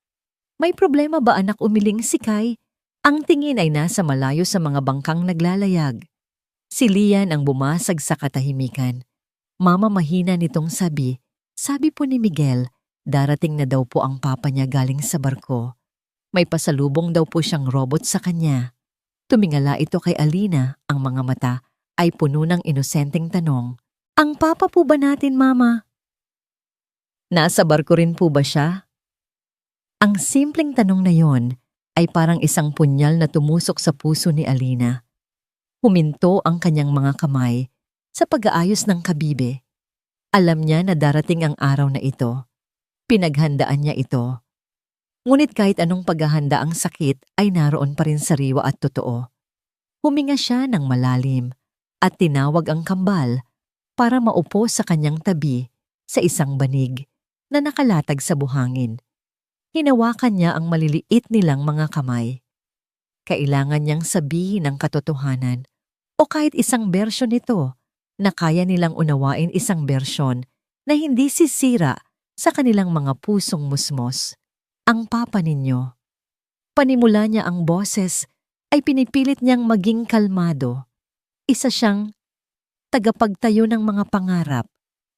A: May problema ba, anak? Umiling si Kai. Ang tingin ay nasa malayo sa mga bangkang naglalayag. Si Lian ang bumasag sa katahimikan. Mama, mahina nitong sabi. Sabi po ni Miguel, darating na daw po ang papa niya galing sa barko. May pasalubong daw po siyang robot sa kanya. Tumingala ito kay Alina, ang mga mata ay puno ng inosenteng tanong. Ang papa po ba natin, Mama? Nasa barko rin po ba siya? Ang simpleng tanong na yon ay parang isang punyal na tumusok sa puso ni Alina. Huminto ang kanyang mga kamay sa pag-aayos ng kabibe. Alam niya na darating ang araw na ito. Pinaghandaan niya ito. Ngunit kahit anong paghahanda ang sakit ay naroon pa rin sariwa at totoo. Huminga siya ng malalim at tinawag ang kambal para maupo sa kanyang tabi sa isang banig na nakalatag sa buhangin. Hinawakan niya ang maliliit nilang mga kamay. Kailangan niyang sabihin ang katotohanan o kahit isang bersyon nito na kaya nilang unawain, isang bersyon na hindi sisira sa kanilang mga pusong musmos. Ang papa ninyo. Panimula niya ang boses ay pinipilit niyang maging kalmado. Isa siyang tagapagtayo ng mga pangarap.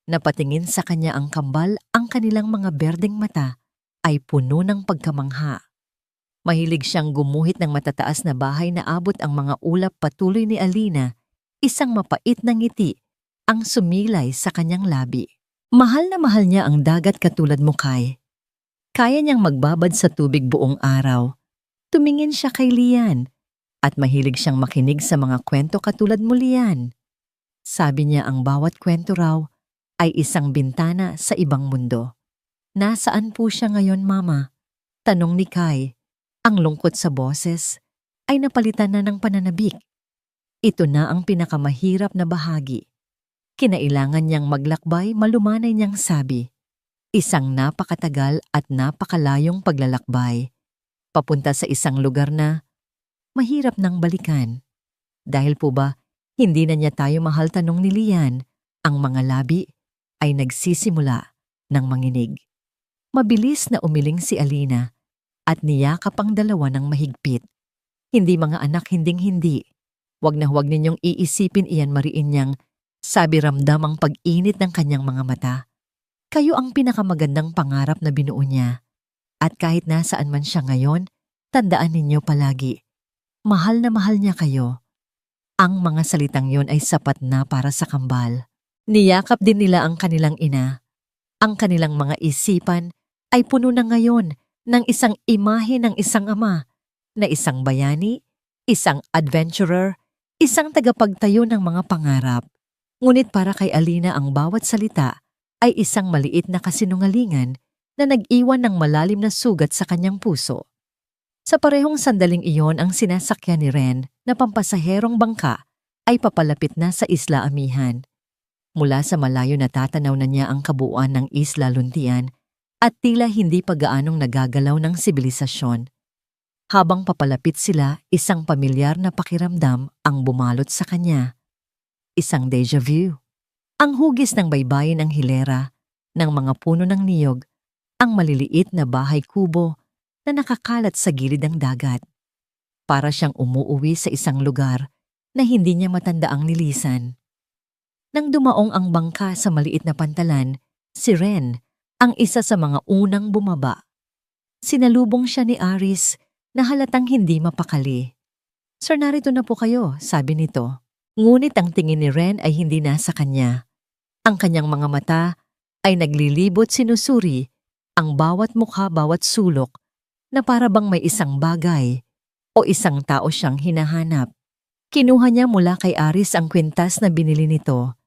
A: Napatingin sa kanya ang kambal, ang kanilang mga berdeng mata ay puno ng pagkamangha. Mahilig siyang gumuhit ng matataas na bahay na abot ang mga ulap. Patuloy ni Alina, isang mapait na ngiti ang sumilay sa kanyang labi. Mahal na mahal niya ang dagat katulad mo, Kai. Kaya niyang magbabad sa tubig buong araw. Tumingin siya kay Lian at mahilig siyang makinig sa mga kwento katulad mo, Lian. Sabi niya ang bawat kwento raw ay isang bintana sa ibang mundo. Nasaan po siya ngayon, Mama? Tanong ni Kai. Ang lungkot sa boses ay napalitan na ng pananabik. Ito na ang pinakamahirap na bahagi. Kinailangan niyang maglakbay, malumanay niyang sabi. Isang napakatagal at napakalayong paglalakbay. Papunta sa isang lugar na mahirap nang balikan. Dahil po ba, hindi na niya tayo mahal, tanong ni Lian. Ang mga labi ay nagsisimula ng manginig. Mabilis na umiling si Alina at niyakap ang dalawa ng mahigpit. Hindi mga anak, hinding-hindi. Huwag na huwag ninyong iisipin iyan, mariin niyang sabi, ramdam ang pag-init ng kanyang mga mata. Kayo ang pinakamagandang pangarap na binuo niya. At kahit nasaan man siya ngayon, tandaan ninyo palagi, mahal na mahal niya kayo. Ang mga salitang yon ay sapat na para sa kambal. Niyakap din nila ang kanilang ina. Ang kanilang mga isipan ay puno na ngayon ng isang imahe ng isang ama, na isang bayani, isang adventurer, isang tagapagtayo ng mga pangarap. Ngunit para kay Alina ang bawat salita ay isang maliit na kasinungalingan na nag-iwan ng malalim na sugat sa kanyang puso. Sa parehong sandaling iyon, ang sinasakyan ni Ren na pampasaherong bangka ay papalapit na sa Isla Amihan. Mula sa malayo natatanaw na niya ang kabuuan ng Isla Luntian at tila hindi pa gaanong nagagalaw ng sibilisasyon. Habang papalapit sila, isang pamilyar na pakiramdam ang bumalot sa kanya. Isang deja vu. Ang hugis ng baybayin ng hilera, ng mga puno ng niyog, ang maliliit na bahay kubo na nakakalat sa gilid ng dagat. Para siyang umuuwi sa isang lugar na hindi niya matanda ang nilisan. Nang dumaong ang bangka sa maliit na pantalan, si Ren ang isa sa mga unang bumaba. Sinalubong siya ni Aris na halatang hindi mapakali. Sir, narito na po kayo, sabi nito. Ngunit ang tingin ni Ren ay hindi nasa kanya. Ang kanyang mga mata ay naglilibot, sinusuri ang bawat mukha, bawat sulok na para bang may isang bagay o isang tao siyang hinahanap. Kinuha niya mula kay Aris ang kwintas na binili nito.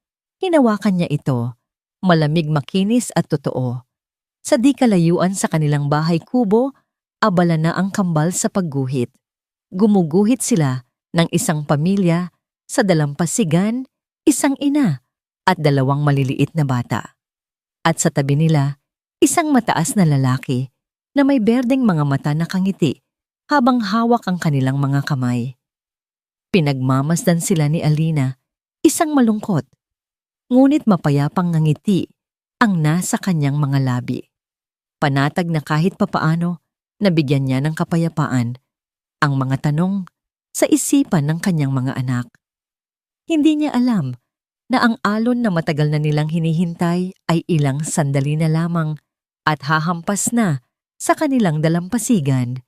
A: Hinawakan niya ito, malamig, makinis at totoo. Sa di kalayuan sa kanilang bahay kubo, abala na ang kambal sa pagguhit. Gumuguhit sila ng isang pamilya sa dalampasigan, isang ina at dalawang maliliit na bata. At sa tabi nila, isang mataas na lalaki na may berdeng mga mata na kangiti habang hawak ang kanilang mga kamay. Pinagmamasdan sila ni Alina, isang malungkot, ngunit mapayapang ngiti ang nasa kanyang mga labi. Panatag na kahit papaano, nabigyan niya ng kapayapaan ang mga tanong sa isipan ng kanyang mga anak. Hindi niya alam na ang alon na matagal na nilang hinihintay ay ilang sandali na lamang at hahampas na sa kanilang dalampasigan.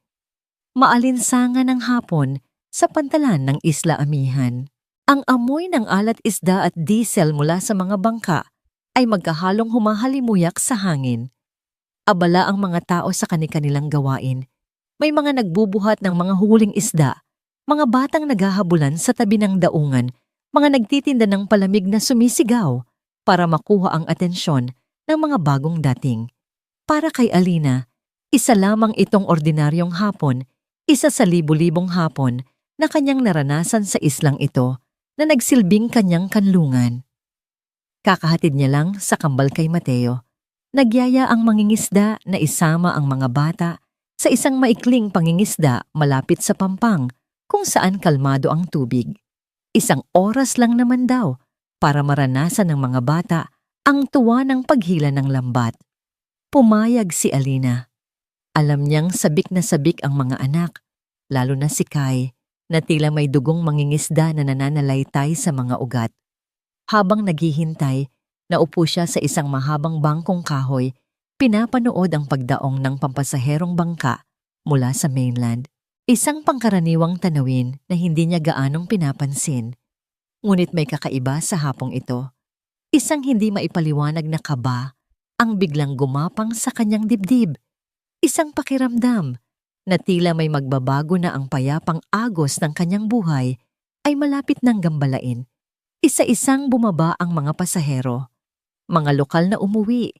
A: Maalinsangan ng hapon sa pantalan ng Isla Amihan. Ang amoy ng alat isda at diesel mula sa mga bangka ay magkahalong humahalimuyak sa hangin. Abala ang mga tao sa kanilang gawain. May mga nagbubuhat ng mga huling isda, mga batang naghahabulan sa tabi ng daungan, mga nagtitinda ng palamig na sumisigaw para makuha ang atensyon ng mga bagong dating. Para kay Alina, isa lamang itong ordinaryong hapon, isa sa libu-libong hapon na kanyang naranasan sa islang ito na nagsilbing kanyang kanlungan. Kakahatid niya lang sa kambal kay Mateo. Nagyaya ang mangingisda na isama ang mga bata sa isang maikling pangingisda malapit sa pampang kung saan kalmado ang tubig. 1 oras lang naman daw para maranasan ng mga bata ang tuwa ng paghila ng lambat. Pumayag si Alina. Alam niyang sabik na sabik ang mga anak, lalo na si Kai, na tila may dugong mangingisda na nananalaytay sa mga ugat. Habang naghihintay, naupo siya sa isang mahabang bangkong kahoy, pinapanood ang pagdaong ng pampasaherong bangka mula sa mainland. Isang pangkaraniwang tanawin na hindi niya gaanong pinapansin. Ngunit may kakaiba sa hapong ito. Isang hindi maipaliwanag na kaba ang biglang gumapang sa kanyang dibdib. Isang pakiramdam na tila may magbabago na ang payapang agos ng kanyang buhay ay malapit ng gambalain. Isa-isang bumaba ang mga pasahero. Mga lokal na umuwi,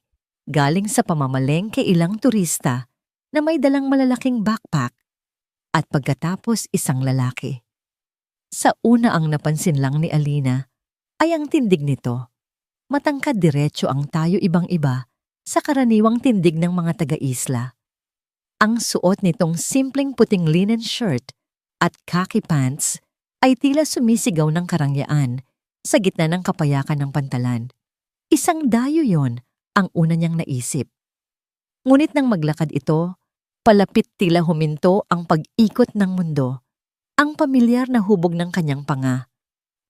A: galing sa pamamalengke ilang turista na may dalang malalaking backpack at pagkatapos isang lalaki. Sa una ang napansin lang ni Alina ay ang tindig nito. Matangkad diretso ang tayo ibang-iba sa karaniwang tindig ng mga taga-isla. Ang suot nitong simpleng puting linen shirt at khaki pants ay tila sumisigaw ng karangyaan sa gitna ng kapayakan ng pantalan. Isang dayo yon ang una niyang naisip. Ngunit nang maglakad ito, palapit tila huminto ang pag-ikot ng mundo. Ang pamilyar na hubog ng kanyang panga.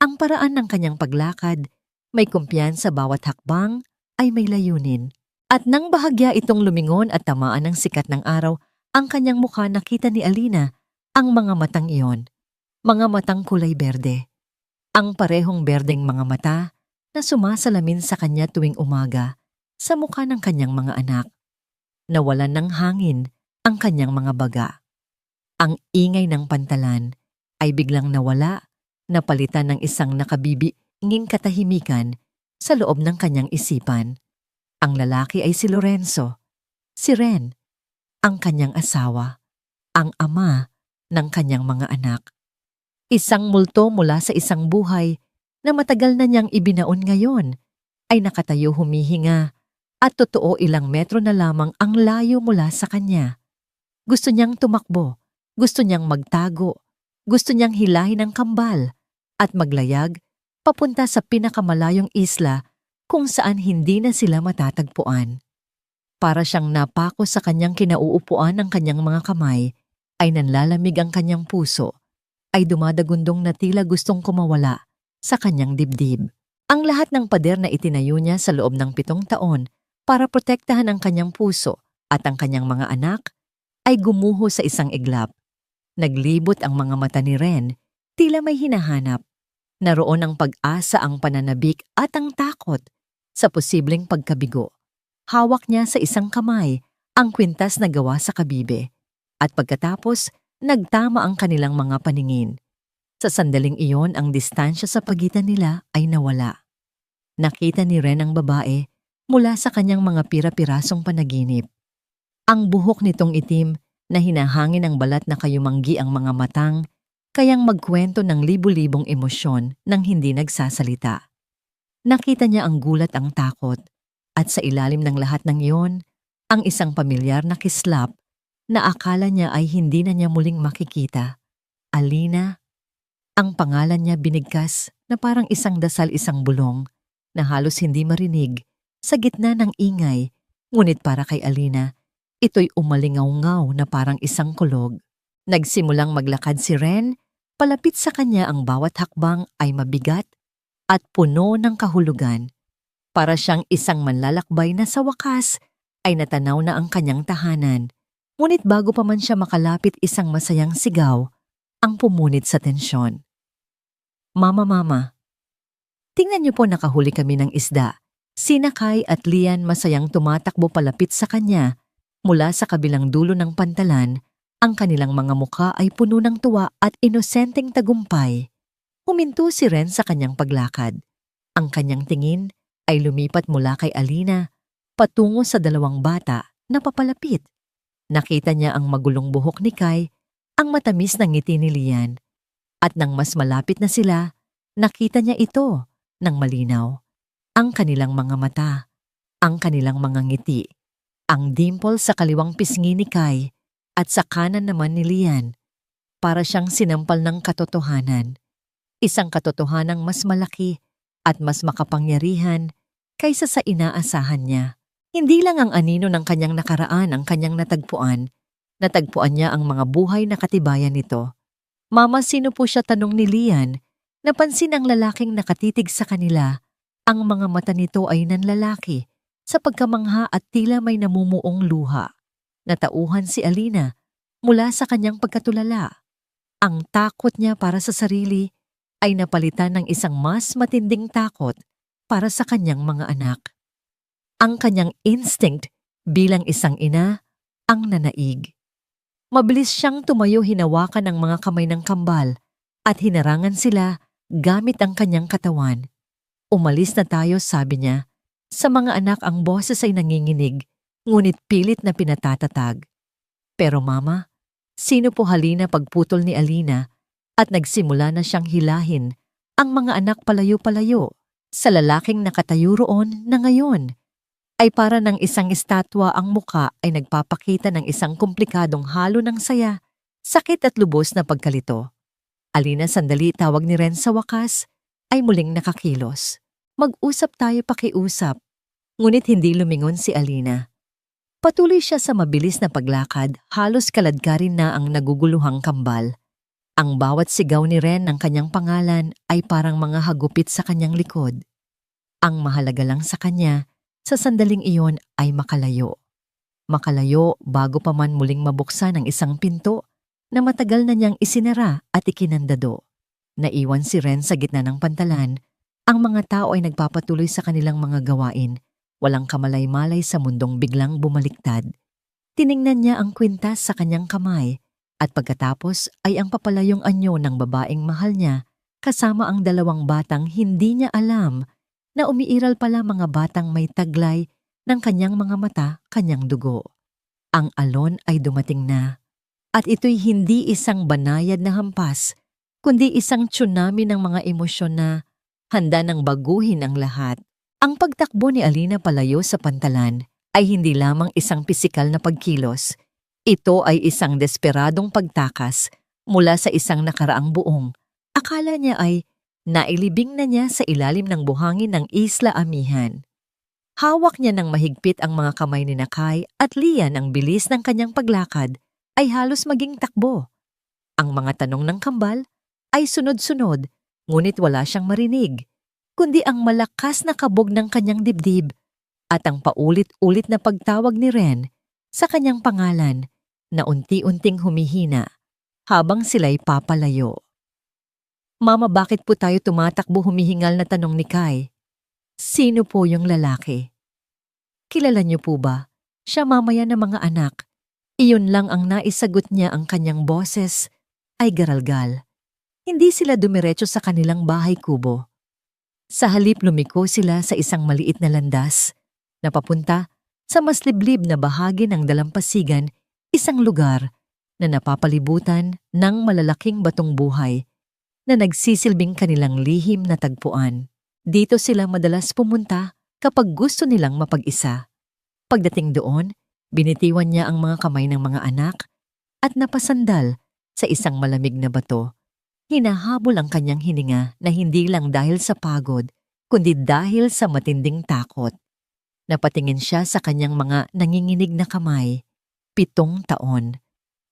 A: Ang paraan ng kanyang paglakad, may kumpiyansa bawat hakbang ay may layunin. At nang bahagya itong lumingon at tamaan ng sikat ng araw, ang kanyang mukha nakita ni Alina ang mga matang iyon. Mga matang kulay berde. Ang parehong berdeng mga mata na sumasalamin sa kanya tuwing umaga sa mukha ng kanyang mga anak. Nawalan ng hangin ang kanyang mga baga. Ang ingay ng pantalan ay biglang nawala, napalitan ng isang nakabibinging katahimikan sa loob ng kanyang isipan. Ang lalaki ay si Lorenzo, si Ren, ang kanyang asawa, ang ama ng kanyang mga anak. Isang multo mula sa isang buhay na matagal na niyang ibinaon ngayon ay nakatayo humihinga at totoo ilang metro na lamang ang layo mula sa kanya. Gusto niyang tumakbo, gusto niyang magtago, gusto niyang hilahin ang kambal at maglayag papunta sa pinakamalayong isla kung saan hindi na sila matatagpuan. Para siyang napako sa kanyang kinauupuan ng kanyang mga kamay, ay nanlalamig ang kanyang puso, ay dumadagundong na tila gustong kumawala sa kanyang dibdib. Ang lahat ng pader na itinayo niya sa loob ng 7 taon para protektahan ang kanyang puso at ang kanyang mga anak ay gumuho sa isang iglap. Naglibot ang mga mata ni Ren, tila may hinahanap. Naroon ang pag-asa, ang pananabik at ang takot sa posibleng pagkabigo. Hawak niya sa isang kamay ang kwintas na gawa sa kabibe at pagkatapos nagtama ang kanilang mga paningin. Sa sandaling iyon ang distansya sa pagitan nila ay nawala. Nakita ni Ren ang babae mula sa kanyang mga pira-pirasong panaginip. Ang buhok nitong itim na hinahangin ng balat na kayumanggi ang mga matang, kayang magkwento ng libu-libong emosyon nang hindi nagsasalita. Nakita niya ang gulat, ang takot, at sa ilalim ng lahat ng iyon, ang isang pamilyar na kislap na akala niya ay hindi na niya muling makikita. Alina, ang pangalan niya binigkas na parang isang dasal, isang bulong na halos hindi marinig sa gitna ng ingay, ngunit para kay Alina, ito'y umalingaw-ngaw na parang isang kulog. Nagsimulang maglakad si Ren, palapit sa kanya ang bawat hakbang ay mabigat at puno ng kahulugan. Para siyang isang manlalakbay na sa wakas ay natanaw na ang kanyang tahanan. Ngunit bago pa man siya makalapit, isang masayang sigaw ang pumunit sa tensyon. Mama, tingnan niyo po, nakahuli kami ng isda. Sina Kai at Lian masayang tumatakbo palapit sa kanya. Mula sa kabilang dulo ng pantalan, Ang kanilang mga mukha ay puno ng tuwa at inosenteng tagumpay. Huminto si Ren sa kanyang paglakad. Ang kanyang tingin ay lumipat mula kay Alina patungo sa dalawang bata na papalapit. Nakita niya ang magulong buhok ni Kai, ang matamis na ngiti ni Lian. At nang mas malapit na sila, nakita niya ito ng malinaw. Ang kanilang mga mata, ang kanilang mga ngiti, ang dimple sa kaliwang pisngi ni Kai at sa kanan naman ni Lian. Para siyang sinampal ng katotohanan. Isang katotohanang mas malaki at mas makapangyarihan kaysa sa inaasahan niya. Hindi lang ang anino ng kanyang nakaraan ang kanyang natagpuan. Natagpuan niya ang mga buhay na katibayan nito. Mama, sino po siya, tanong ni Lian. Napansin ang lalaking nakatitig sa kanila. Ang mga mata nito ay nanlalaki sa pagkamangha at tila may namumuong luha. Natauhan si Alina mula sa kanyang pagkatulala. Ang takot niya para sa sarili ay napalitan ng isang mas matinding takot para sa kanyang mga anak. Ang kanyang instinct bilang isang ina ang nanaig. Mabilis siyang tumayo, hinawakan ang mga kamay ng kambal at hinarangan sila gamit ang kanyang katawan. Umalis na tayo, sabi niya. Sa mga anak ang boses ay nanginginig, ngunit pilit na pinatatatag. Pero mama, sino po, Halina, pagputol ni Alina at nagsimula na siyang hilahin ang mga anak palayo-palayo sa lalaking nakatayo roon na ngayon. Ay para ng isang estatwa, ang muka ay nagpapakita ng isang komplikadong halo ng saya, sakit at lubos na pagkalito. Alina, sandali, tawag ni Ren sa wakas, ay muling nakakilos. Mag-usap tayo, pakiusap. Ngunit hindi lumingon si Alina. Patuloy siya sa mabilis na paglakad, halos kaladkarin na ang naguguluhang kambal. Ang bawat sigaw ni Ren ng kanyang pangalan ay parang mga hagupit sa kanyang likod. Ang mahalaga lang sa kanya, sa sandaling iyon ay makalayo. Makalayo bago pa man muling mabuksan ang isang pinto na matagal na niyang isinara at ikinandado. Naiwan si Ren sa gitna ng pantalan. Ang mga tao ay nagpapatuloy sa kanilang mga gawain, walang kamalay-malay sa mundong biglang bumaliktad. Tiningnan niya ang kwintas sa kanyang kamay at pagkatapos ay ang papalayong anyo ng babaeng mahal niya kasama ang dalawang batang hindi niya alam na umiiral pala mga batang may taglay ng kanyang mga mata, kanyang dugo. Ang alon ay dumating na, at ito'y hindi isang banayad na hampas, kundi isang tsunami ng mga emosyon na handa nang baguhin ang lahat. Ang pagtakbo ni Alina palayo sa pantalan ay hindi lamang isang pisikal na pagkilos. Ito ay isang desperadong pagtakas mula sa isang nakaraang buong. Akala niya ay nailibing na niya sa ilalim ng buhangin ng Isla Amihan. Hawak niya ng mahigpit ang mga kamay ni Kai at Lian. Ang bilis ng kanyang paglakad ay halos maging takbo. Ang mga tanong ng kambal ay sunod-sunod, ngunit wala siyang marinig, kundi ang malakas na kabog ng kanyang dibdib at ang paulit-ulit na pagtawag ni Ren sa kanyang pangalan na unti-unting humihina habang sila'y papalayo. Mama, bakit po tayo tumatakbo, humihingal na tanong ni Kai. Sino po yung lalaki? Kilala niyo po ba? Siya, mamaya ng mga anak. Iyon lang ang naisagot niya. Ang kanyang boses ay garalgal. Hindi sila dumiretso sa kanilang bahay kubo. Sa halip lumiko sila sa isang maliit na landas na papunta sa mas liblib na bahagi ng dalampasigan, isang lugar na napapalibutan ng malalaking batong buhay na nagsisilbing kanilang lihim na tagpuan. Dito sila madalas pumunta kapag gusto nilang mapag-isa. Pagdating doon, binitiwan niya ang mga kamay ng mga anak at napasandal sa isang malamig na bato. Hinahabol ang kanyang hininga na hindi lang dahil sa pagod, kundi dahil sa matinding takot. Napatingin siya sa kanyang mga nanginginig na kamay. 7 taon.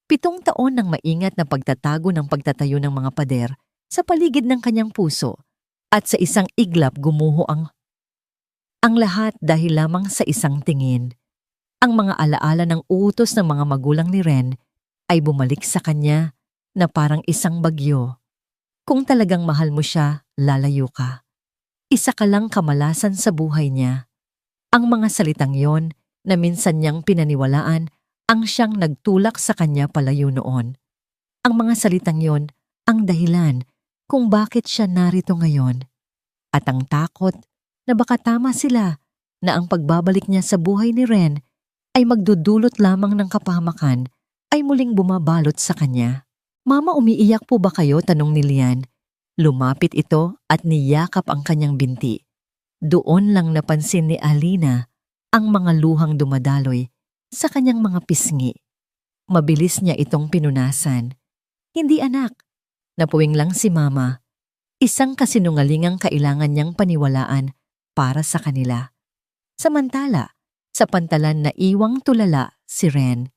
A: 7 taon ng maingat na pagtatago ng pagtatayo ng mga pader sa paligid ng kanyang puso, at sa isang iglap gumuho ang lahat dahil lamang sa isang tingin. Ang mga alaala ng utos ng mga magulang ni Ren ay bumalik sa kanya na parang isang bagyo. Kung talagang mahal mo siya, lalayo ka. Isa ka lang kamalasan sa buhay niya. Ang mga salitang yon na minsan niyang pinaniwalaan ang siyang nagtulak sa kanya palayo noon. Ang mga salitang yon ang dahilan kung bakit siya narito ngayon. At ang takot na baka tama sila na ang pagbabalik niya sa buhay ni Ren ay magdudulot lamang ng kapahamakan ay muling bumabalot sa kanya. "Mama, umiiyak po ba kayo?" tanong ni Lian. Lumapit ito at niyakap ang kanyang binti. Doon lang napansin ni Alina ang mga luhang dumadaloy sa kanyang mga pisngi. Mabilis niya itong pinunasan. "Hindi anak, napuwing lang si Mama." Isang kasinungalingang kailangan niyang paniwalaan para sa kanila. Samantala, sa pantalan na iwang tulala si Ren.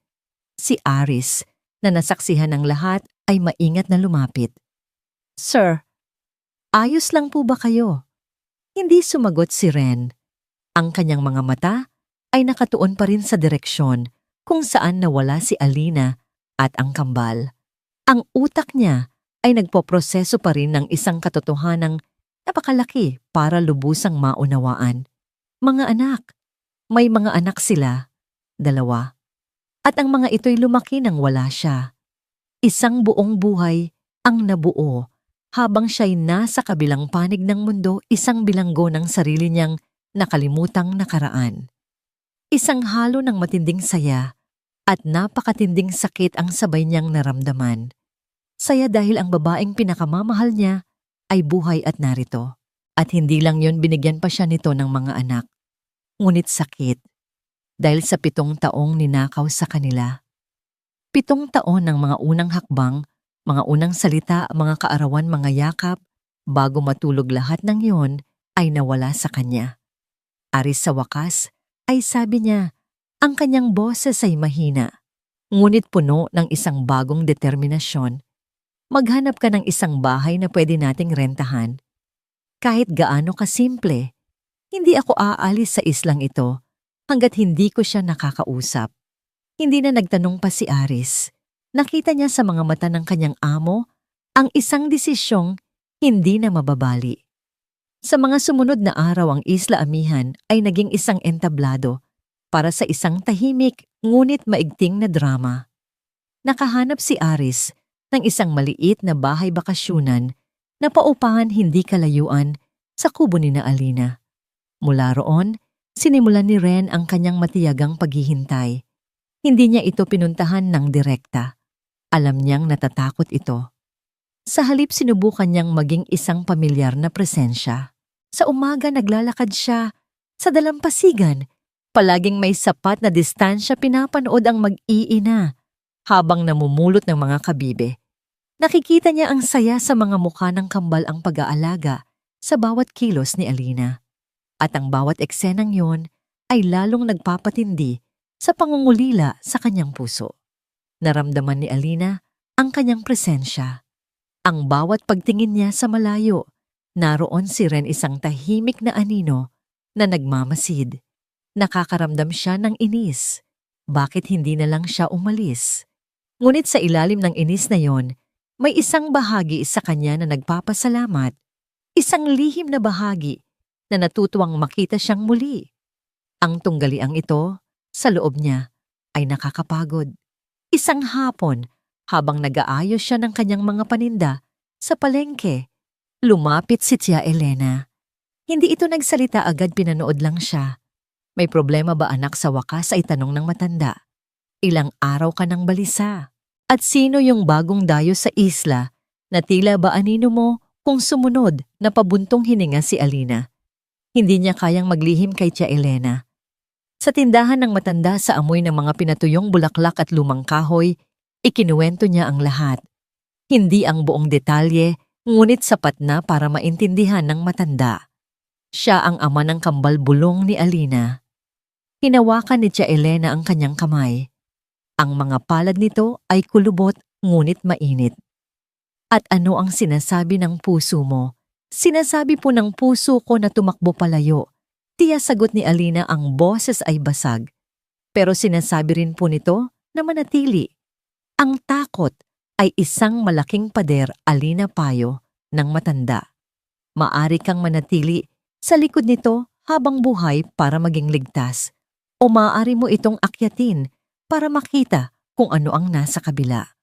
A: Si Aris, na nasaksihan ng lahat, ay maingat na lumapit. "Sir, ayos lang po ba kayo?" Hindi sumagot si Ren. Ang kanyang mga mata ay nakatuon pa rin sa direksyon kung saan nawala si Alina at ang kambal. Ang utak niya ay nagpoproseso pa rin ng isang katotohanang napakalaki para lubusang maunawaan. Mga anak. May mga anak sila, 2. At ang mga ito'y lumaki nang wala siya. Isang buong buhay ang nabuo habang siya'y nasa kabilang panig ng mundo, isang bilanggo ng sarili niyang nakalimutang nakaraan. Isang halo ng matinding saya at napakatinding sakit ang sabay niyang naramdaman. Saya dahil ang babaeng pinakamamahal niya ay buhay at narito. At hindi lang yon, binigyan pa siya nito ng mga anak. Ngunit sakit dahil sa 7 taong ninakaw sa kanila. 7 taon ng mga unang hakbang, mga unang salita, mga kaarawan, mga yakap, bago matulog lahat ng yon ay nawala sa kanya. Aris sa wakas ay sabi niya, ang kanyang boses ay mahina, ngunit puno ng isang bagong determinasyon. Maghanap ka ng isang bahay na pwede nating rentahan. Kahit gaano kasimple, hindi ako aalis sa islang ito hanggat hindi ko siya nakakausap. Hindi na nagtanong pa si Aris. Nakita niya sa mga mata ng kanyang amo ang isang desisyong hindi na mababali. Sa mga sumunod na araw, ang Isla Amihan ay naging isang entablado para sa isang tahimik ngunit maigting na drama. Nakahanap si Aris ng isang maliit na bahay bakasyunan na paupahan hindi kalayuan sa kubo ni na Alina. Mula roon, sinimulan ni Ren ang kanyang matiyagang paghihintay. Hindi niya ito pinuntahan ng direkta. Alam niyang natatakot ito. Sa halip, sinubukan niyang maging isang pamilyar na presensya. Sa umaga, naglalakad siya sa dalampasigan. Palaging may sapat na distansya, pinapanood ang mag-iina habang namumulot ng mga kabibe. Nakikita niya ang saya sa mga mukha ng kambal, ang pag-aalaga sa bawat kilos ni Alina. At ang bawat eksenang yon ay lalong nagpapatindi sa pangungulila sa kanyang puso. Naramdaman ni Alina ang kanyang presensya. Ang bawat pagtingin niya sa malayo, naroon si Ren, isang tahimik na anino na nagmamasid. Nakakaramdam siya ng inis. Bakit hindi na lang siya umalis? Ngunit sa ilalim ng inis na yon, may isang bahagi sa kanya na nagpapasalamat. Isang lihim na bahagi na natutuwang makita siyang muli. Ang tunggaliang ito, sa loob niya, ay nakakapagod. Isang hapon, habang nag-aayos siya ng kanyang mga paninda sa palengke, lumapit si Tia Elena. Hindi ito nagsalita agad, pinanood lang siya. "May problema ba anak?" sa wakas ay tanong ng matanda. "Ilang araw ka nang balisa? At sino yung bagong dayo sa isla na tila ba anino mo?" Kung sumunod na pabuntong hininga si Alina. Hindi niya kayang maglihim kay Tia Elena. Sa tindahan ng matanda, sa amoy ng mga pinatuyong bulaklak at lumang kahoy, ikinuwento niya ang lahat. Hindi ang buong detalye, ngunit sapat na para maintindihan ng matanda. Siya ang ama ng kambal bulong ni Alina. Hinawakan ni Tia Elena ang kanyang kamay. Ang mga palad nito ay kulubot ngunit mainit. "At ano ang sinasabi ng puso mo?" "Sinasabi po ng puso ko na tumakbo palayo." Tiya, sagot ni Alina, ang boses ay basag. "Pero sinasabi rin po nito na manatili." Ang takot ay isang malaking pader, Alina, payo ng matanda. Maari kang manatili sa likod nito habang buhay para maging ligtas. O maaari mo itong akyatin para makita kung ano ang nasa kabila.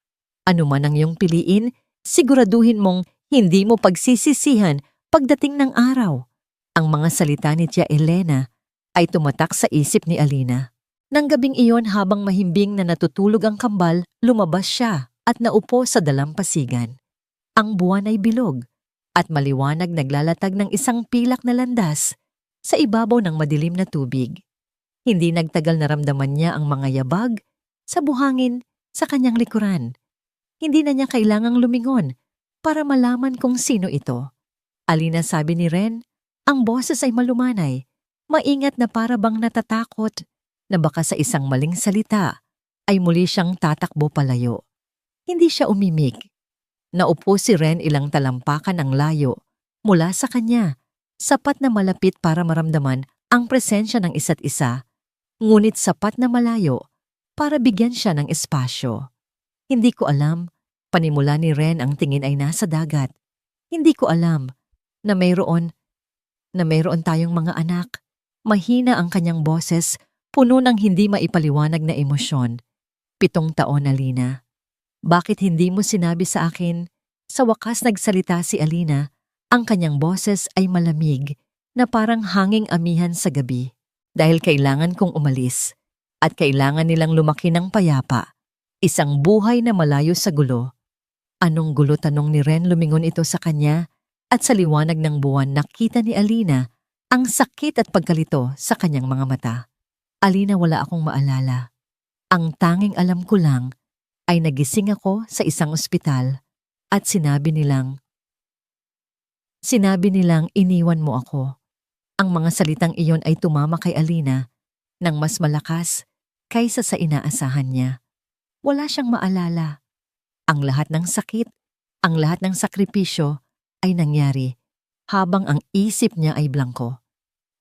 A: Ano man ang iyong piliin, siguraduhin mong hindi mo pagsisisihan pagdating ng araw. Ang mga salita ni Tia Elena ay tumatak sa isip ni Alina. Nang gabing iyon habang mahimbing na natutulog ang kambal, lumabas siya at naupo sa dalampasigan. Ang buwan ay bilog at maliwanag naglalatag ng isang pilak na landas sa ibabaw ng madilim na tubig. Hindi nagtagal naramdaman niya ang mga yabag sa buhangin sa kanyang likuran. Hindi na niya kailangang lumingon para malaman kung sino ito. Alina, sabi ni Ren, ang boses ay malumanay, maingat na para bang natatakot na baka sa isang maling salita ay muli siyang tatakbo palayo. Hindi siya umimik. Naupo si Ren ilang talampakan ang layo mula sa kanya, sapat na malapit para maramdaman ang presensya ng isa't isa, ngunit sapat na malayo para bigyan siya ng espasyo. Hindi ko alam, panimula ni Ren, ang tingin ay nasa dagat. Hindi ko alam na mayroon tayong mga anak. Mahina ang kanyang boses, puno ng hindi maipaliwanag na emosyon. 7 taon, Alina. Bakit hindi mo sinabi sa akin? Sa wakas nagsalita si Alina. Ang kanyang boses ay malamig na parang hanging amihan sa gabi. Dahil kailangan kong umalis at kailangan nilang lumaki ng payapa. Isang buhay na malayo sa gulo. Anong gulo, tanong ni Ren, lumingon ito sa kanya at sa liwanag ng buwan nakita ni Alina ang sakit at pagkalito sa kanyang mga mata. Alina, wala akong maalala. Ang tanging alam ko lang ay nagising ako sa isang ospital at sinabi nilang iniwan mo ako. Ang mga salitang iyon ay tumama kay Alina ng mas malakas kaysa sa inaasahan niya. Wala siyang maalala. Ang lahat ng sakit, ang lahat ng sakripisyo ay nangyari habang ang isip niya ay blanko.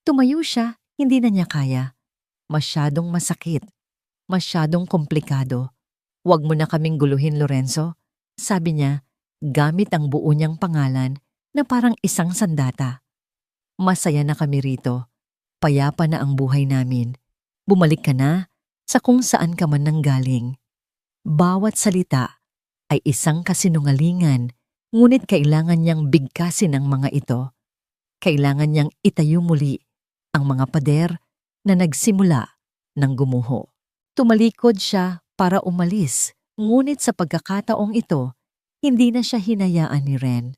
A: Tumayo siya, hindi na niya kaya. Masyadong masakit, masyadong komplikado. Huwag mo na kaming guluhin, Lorenzo, sabi niya gamit ang buo niyang pangalan na parang isang sandata. Masaya na kami rito. Payapa na ang buhay namin. Bumalik ka na sa kung saan ka man nanggaling. Bawat salita ay isang kasinungalingan, ngunit kailangan niyang bigkasin ang mga ito. Kailangan niyang itayo muli ang mga pader na nagsimula ng gumuho. Tumalikod siya para umalis, ngunit sa pagkakataong ito, hindi na siya hinayaan ni Ren.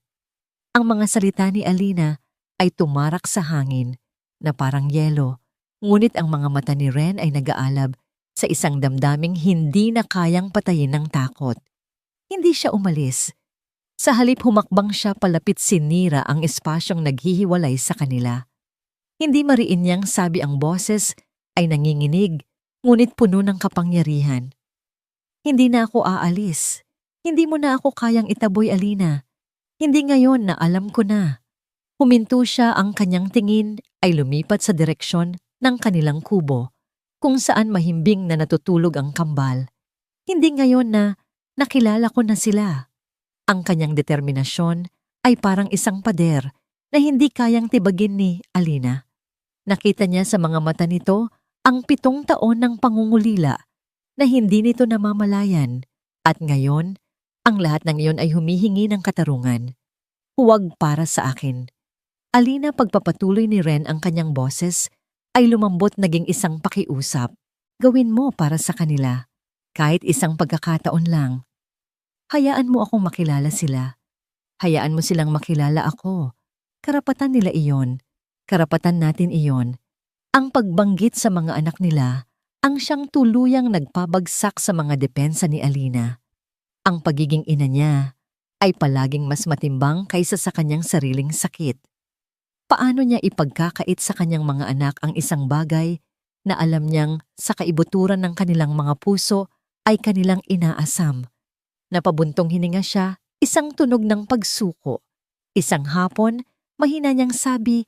A: Ang mga salita ni Alina ay tumarak sa hangin na parang yelo, ngunit ang mga mata ni Ren ay nag-aalab sa isang damdaming hindi na kayang patayin ng takot. Hindi siya umalis. Sa halip humakbang siya palapit, sinira ang espasyong naghihiwalay sa kanila. Hindi mariin niyang sabi, ang boses ay nanginginig, ngunit puno ng kapangyarihan. Hindi na ako aalis. Hindi mo na ako kayang itaboy, Alina. Hindi ngayon na alam ko na. Huminto siya, ang kanyang tingin ay lumipat sa direksyon ng kanilang kubo, kung saan mahimbing na natutulog ang kambal. Hindi ngayon na nakilala ko na sila. Ang kanyang determinasyon ay parang isang pader na hindi kayang tibagin ni Alina. Nakita niya sa mga mata nito ang 7 taon ng pangungulila na hindi nito namamalayan, at ngayon, ang lahat ng iyon ay humihingi ng katarungan. Huwag para sa akin. Alina, pagpapatuloy ni Ren ang kanyang boses, ay lumambot, naging isang pakiusap. Gawin mo para sa kanila, kahit isang pagkakataon lang. Hayaan mo akong makilala sila. Hayaan mo silang makilala ako. Karapatan nila iyon. Karapatan natin iyon. Ang pagbanggit sa mga anak nila ang siyang tuluyang nagpabagsak sa mga depensa ni Alina. Ang pagiging ina niya ay palaging mas matimbang kaysa sa kanyang sariling sakit. Paano niya ipagkakait sa kanyang mga anak ang isang bagay na alam niyang sa kaibuturan ng kanilang mga puso ay kanilang inaasam? Napabuntong hininga siya, isang tunog ng pagsuko. Isang hapon, mahina niyang sabi,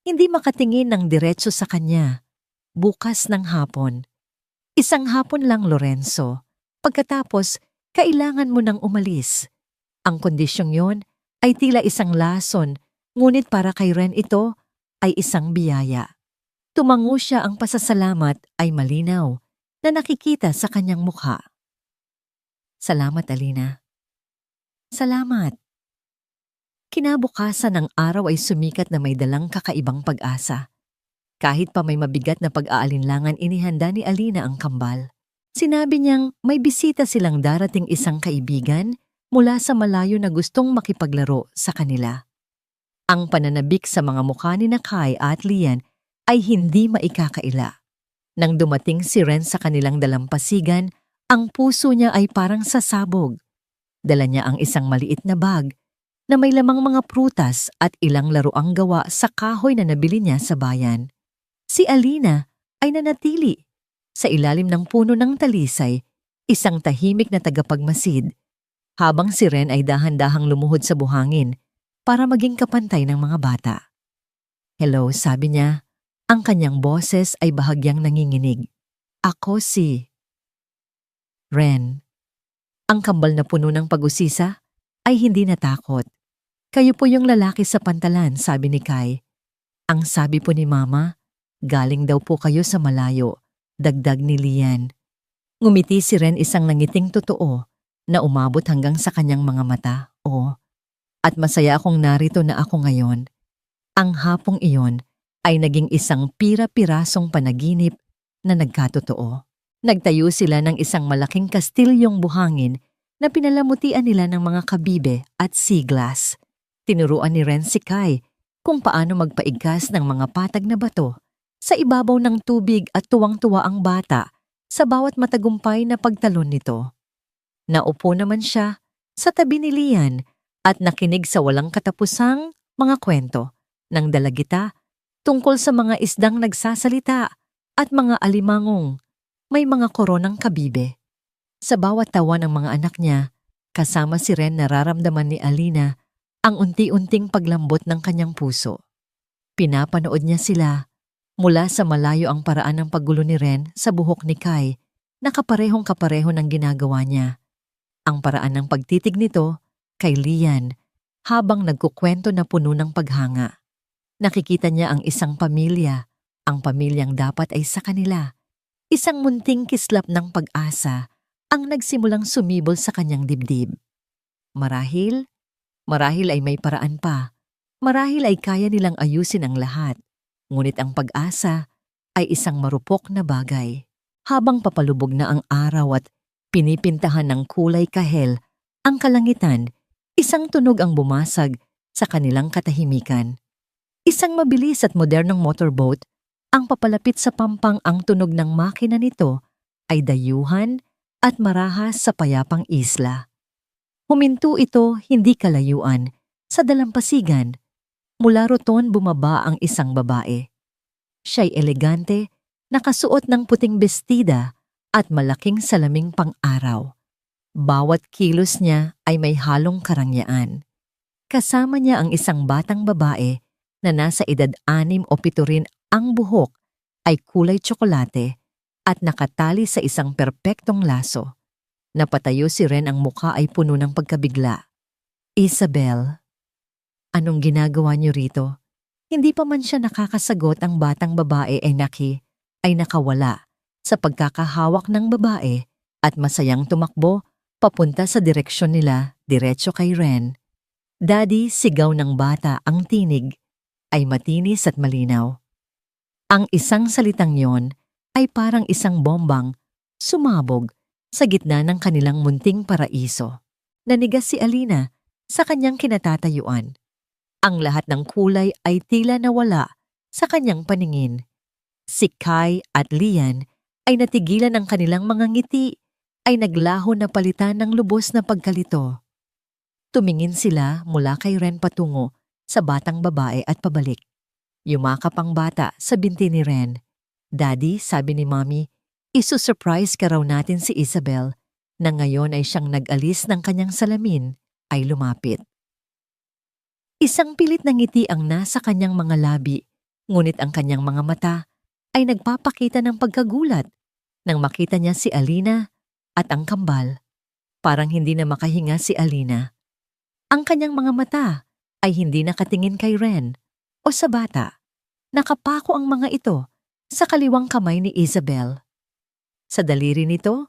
A: hindi makatingin ng diretso sa kanya. Bukas ng hapon. Isang hapon lang, Lorenzo. Pagkatapos, kailangan mo nang umalis. Ang kondisyong yon ay tila isang lason, ngunit para kay Ren ito ay isang biyaya. Tumango siya, ang pasasalamat ay malinaw. na nakikita sa kanyang mukha. Salamat, Alina. Salamat. Kinabukasan ng araw ay sumikat na may dalang kakaibang pag-asa. Kahit pa may mabigat na pag-aalinlangan, inihanda ni Alina ang kambal. Sinabi niyang may bisita silang darating, isang kaibigan mula sa malayo na gustong makipaglaro sa kanila. Ang pananabik sa mga mukha ni Kai at Lian ay hindi maikakaila. Nang dumating si Ren sa kanilang dalampasigan, ang puso niya ay parang sasabog. Dala niya ang isang maliit na bag na may lamang mga prutas at ilang laruang gawa sa kahoy na nabili niya sa bayan. Si Alina ay nanatili sa ilalim ng puno ng talisay, isang tahimik na tagapagmasid, habang si Ren ay dahan-dahang lumuhod sa buhangin para maging kapantay ng mga bata. Hello, sabi niya. Ang kanyang boses ay bahagyang nanginginig. Ako si Ren. Ang kambal na puno ng pag-usisa ay hindi natakot. Kayo po yung lalaki sa pantalan, sabi ni Kai. Ang sabi po ni Mama, galing daw po kayo sa malayo, dagdag ni Lian. Ngumiti si Ren, isang nangiting totoo na umabot hanggang sa kanyang mga mata. At masaya akong narito na ako ngayon. Ang hapong iyon ay naging isang pira-pirasong panaginip na nagkatotoo. Nagtayo sila ng isang malaking kastilyong buhangin na pinalamutian nila ng mga kabibe at sea glass. Tinuruan ni Ren si Kai kung paano magpaigkas ng mga patag na bato sa ibabaw ng tubig at tuwang-tuwa ang bata sa bawat matagumpay na pagtalon nito. Naupo naman siya sa tabi ni Lian at nakinig sa walang katapusang mga kwento ng dalagita tungkol sa mga isdang nagsasalita at mga alimangong may mga koronang kabibe. Sa bawat tawa ng mga anak niya, kasama si Ren, nararamdaman ni Alina ang unti-unting paglambot ng kanyang puso. Pinapanood niya sila mula sa malayo, ang paraan ng paggulo ni Ren sa buhok ni Kai na kaparehong-kapareho ng ginagawa niya. Ang paraan ng pagtitig nito kay Lian habang nagkukwento na puno ng paghanga. Nakikita niya ang isang pamilya, ang pamilyang dapat ay sa kanila. Isang munting kislap ng pag-asa ang nagsimulang sumibol sa kanyang dibdib. Marahil ay may paraan pa. Marahil ay kaya nilang ayusin ang lahat. Ngunit ang pag-asa ay isang marupok na bagay. Habang papalubog na ang araw at pinipintahan ng kulay kahel ang kalangitan, isang tunog ang bumasag sa kanilang katahimikan. Isang mabilis at modernong motorboat ang papalapit sa pampang. Ang tunog ng makina nito ay dayuhan at marahas sa payapang isla. Huminto ito hindi kalayuan sa dalampasigan. Mula roton bumaba ang isang babae. Siya'y elegante, nakasuot ng puting bestida at malaking salaming pang-araw. Bawat kilos niya ay may halong karangyaan. Kasama niya ang isang batang babae na nasa edad 6 o 7 rin. Ang buhok ay kulay tsokolate at nakatali sa isang perpektong laso. Napatayo si Ren, ang mukha ay puno ng pagkabigla. Isabel, anong ginagawa niyo rito? Hindi pa man siya nakakasagot, ang batang babae ay nakawala sa pagkakahawak ng babae at masayang tumakbo papunta sa direksyon nila, diretso kay Ren. Daddy, sigaw ng bata, ang tinig ay matinis at malinaw. Ang isang salitang yon ay parang isang bombang sumabog sa gitna ng kanilang munting paraiso. Nanigas si Alina sa kanyang kinatatayuan. Ang lahat ng kulay ay tila nawala sa kanyang paningin. Si Kai at Lian ay natigilan, ng kanilang mga ngiti ay naglaho na palitan ng lubos na pagkalito. Tumingin sila mula kay Ren patungo sa batang babae at pabalik. Yumakap ang bata sa binti ni Ren. Daddy, sabi ni Mommy, isusurprise ka raw natin si Isabel na ngayon ay siyang nag-alis ng kanyang salamin ay lumapit. Isang pilit na ngiti ang nasa kanyang mga labi, ngunit ang kanyang mga mata ay nagpapakita ng pagkagulat nang makita niya si Alina at ang kambal. Parang hindi na makahinga si Alina. Ang kanyang mga mata ay hindi nakatingin kay Ren o sa bata. Nakapako ang mga ito sa kaliwang kamay ni Isabel. Sa daliri nito,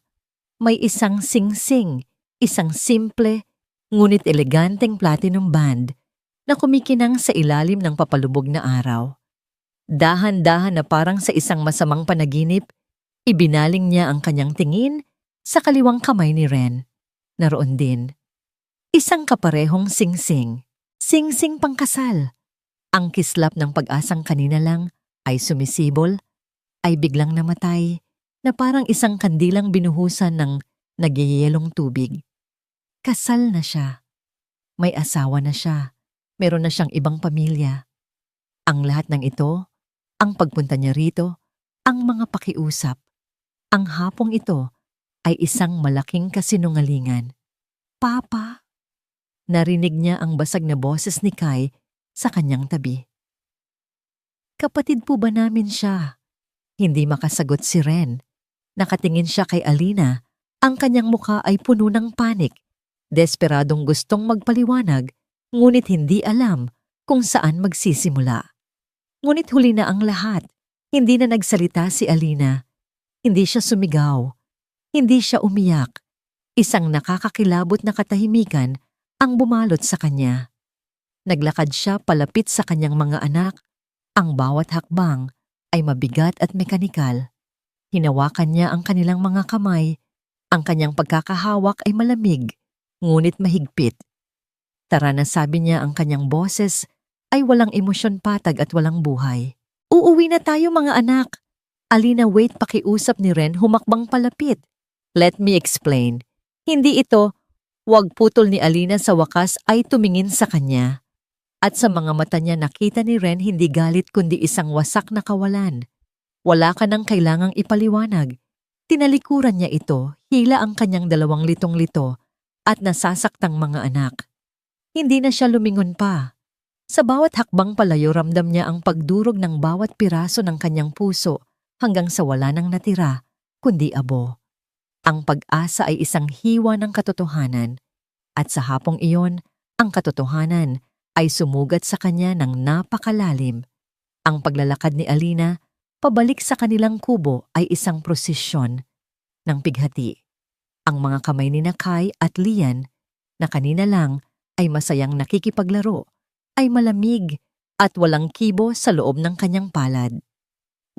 A: may isang singsing, isang simple, ngunit eleganteng platinum band na kumikinang sa ilalim ng papalubog na araw. Dahan-dahan na parang sa isang masamang panaginip, ibinaling niya ang kanyang tingin sa kaliwang kamay ni Ren. Naroon din, isang kaparehong singsing, singsing pangkasal. Ang kislap ng pag-asang kanina lang ay sumisibol, ay biglang namatay na parang isang kandilang binuhusan ng nagyayelong tubig. Kasal na siya. May asawa na siya. Meron na siyang ibang pamilya. Ang lahat ng ito, ang pagpunta niya rito, ang mga pakiusap, ang hapong ito ay isang malaking kasinungalingan. Papa! Narinig niya ang basag na boses ni Kai sa kanyang tabi. Kapatid po ba namin siya? Hindi makasagot si Ren. Nakatingin siya kay Alina. Ang kanyang mukha ay puno ng panik. Desperadong gustong magpaliwanag, ngunit hindi alam kung saan magsisimula. Ngunit huli na ang lahat. Hindi na nagsalita si Alina. Hindi siya sumigaw. Hindi siya umiyak. Isang nakakakilabot na katahimikan ang bumalot sa kanya. Naglakad siya palapit sa kanyang mga anak. Ang bawat hakbang ay mabigat at mekanikal. Hinawakan niya ang kanilang mga kamay. Ang kanyang pagkakahawak ay malamig, ngunit mahigpit. Tara na, sabi niya, ang kanyang boses ay walang emosyon, patag at walang buhay. Uuwi na tayo mga anak. Alina, wait, pakiusap ni Ren, humakbang palapit. Let me explain. Hindi ito, wag, putol ni Alina. Sa wakas ay tumingin sa kanya. At sa mga mata niya nakita ni Ren hindi galit kundi isang wasak na kawalan. Wala ka nang kailangang ipaliwanag. Tinalikuran niya ito, hila ang kanyang 2 litong-lito at nasasaktang mga anak. Hindi na siya lumingon pa. Sa bawat hakbang palayo ramdam niya ang pagdurog ng bawat piraso ng kanyang puso hanggang sa wala nang natira, kundi abo. Ang pag-asa ay isang hiwa ng katotohanan at sa hapong iyon, ang katotohanan ay sumugat sa kanya ng napakalalim. Ang paglalakad ni Alina pabalik sa kanilang kubo ay isang prosesyon ng pighati. Ang mga kamay ni Kai at Lian, na kanina lang ay masayang nakikipaglaro, ay malamig at walang kibo sa loob ng kanyang palad.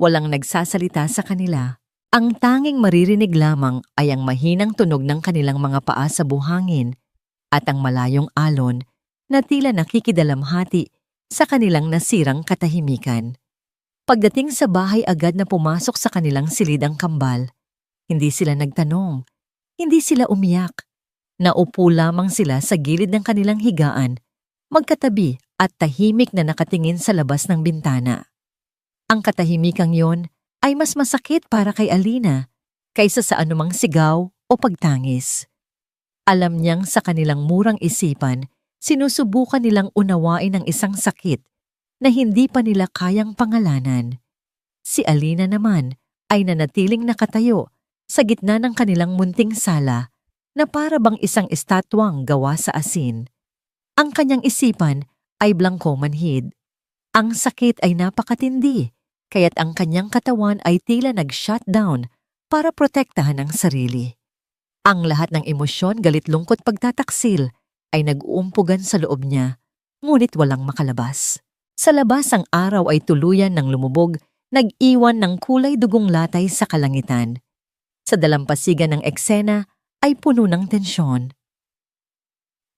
A: Walang nagsasalita sa kanila. Ang tanging maririnig lamang ay ang mahinang tunog ng kanilang mga paa sa buhangin at ang malayong alon na tila nakikidalamhati sa kanilang nasirang katahimikan. Pagdating sa bahay agad na pumasok sa kanilang silid ang kambal. Hindi sila nagtanong. Hindi sila umiyak. Naupo lamang sila sa gilid ng kanilang higaan, magkatabi at tahimik na nakatingin sa labas ng bintana. Ang katahimikang yon ay mas masakit para kay Alina kaysa sa anumang sigaw o pagtangis. Alam niyang sa kanilang murang isipan, sinusubukan nilang unawain ang isang sakit na hindi pa nila kayang pangalanan. Si Alina naman ay nanatiling nakatayo sa gitna ng kanilang munting sala na para bang isang estatwang gawa sa asin. Ang kanyang isipan ay blangko manhid. Ang sakit ay napakatindi, kaya't ang kanyang katawan ay tila nag-shutdown para protektahan ang sarili. Ang lahat ng emosyon, galit, lungkot, pagtataksil ay nag-uumpugan sa loob niya, ngunit walang makalabas. Sa labas ang araw ay tuluyan ng lumubog, nag-iwan ng kulay dugong latay sa kalangitan. Sa dalampasigan ng eksena ay puno ng tensyon.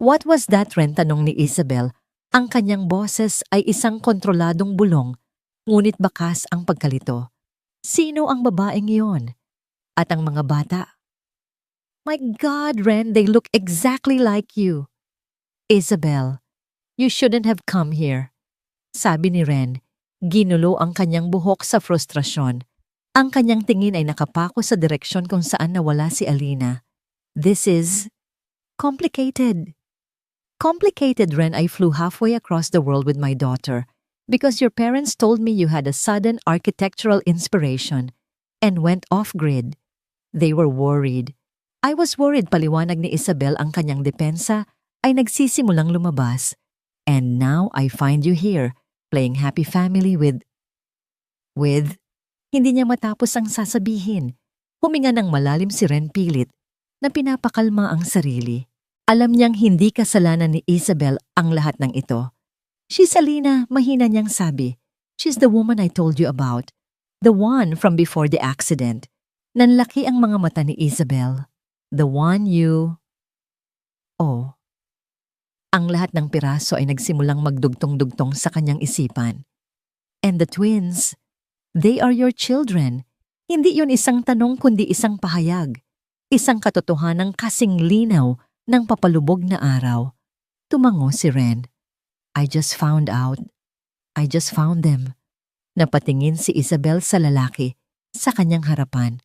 A: What was that, Ren? Tanong ni Isabel. Ang kanyang boses ay isang kontroladong bulong, ngunit bakas ang pagkalito. Sino ang babaeng iyon? At ang mga bata? My God, Ren, they look exactly like you. Isabel, you shouldn't have come here. Sabi ni Ren, ginulo ang kanyang buhok sa frustrasyon. Ang kanyang tingin ay nakapako sa direksyon kung saan nawala si Alina. This is complicated. Complicated, Ren. I flew halfway across the world with my daughter because your parents told me you had a sudden architectural inspiration and went off-grid. They were worried. I was worried, paliwanag ni Isabel. Ang kanyang depensa ay nagsisimulang lumabas. And now I find you here, playing happy family with... Hindi niya matapos ang sasabihin. Huminga ng malalim si Ren pilit na pinapakalma ang sarili. Alam niyang hindi kasalanan ni Isabel ang lahat ng ito. She's Alina, mahina niyang sabi. She's the woman I told you about. The one from before the accident. Nanlaki ang mga mata ni Isabel. The one you... Oh. Ang lahat ng piraso ay nagsimulang magdugtong-dugtong sa kanyang isipan. And the twins, they are your children. Hindi yun isang tanong kundi isang pahayag. Isang katotohanang kasing linaw ng papalubog na araw. Tumango si Ren. I just found them. Napatingin si Isabel sa lalaki sa kanyang harapan.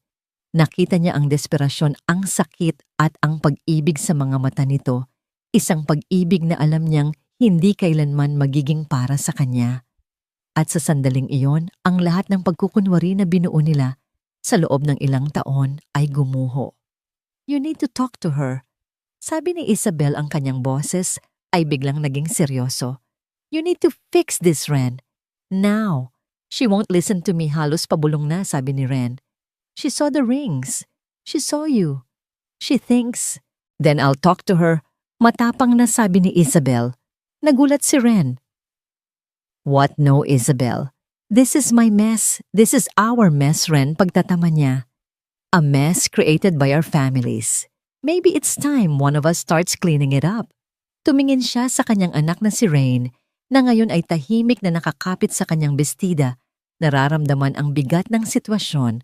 A: Nakita niya ang desperasyon, ang sakit at ang pag-ibig sa mga mata nito. Isang pag-ibig na alam niyang hindi kailanman magiging para sa kanya. At sa sandaling iyon, ang lahat ng pagkukunwari na binuo nila sa loob ng ilang taon ay gumuho. You need to talk to her. Sabi ni Isabel, ang kanyang boses ay biglang naging seryoso. You need to fix this, Ren. Now. She won't listen to me, halos pabulong na, sabi ni Ren. She saw the rings. She saw you. She thinks. Then I'll talk to her. Matapang na sabi ni Isabel. Nagulat si Ren. What no, Isabel? This is my mess. This is our mess, Ren, pagtatama niya. A mess created by our families. Maybe it's time one of us starts cleaning it up. Tumingin siya sa kanyang anak na si Rain, na ngayon ay tahimik na nakakapit sa kanyang bestida, nararamdaman ang bigat ng sitwasyon.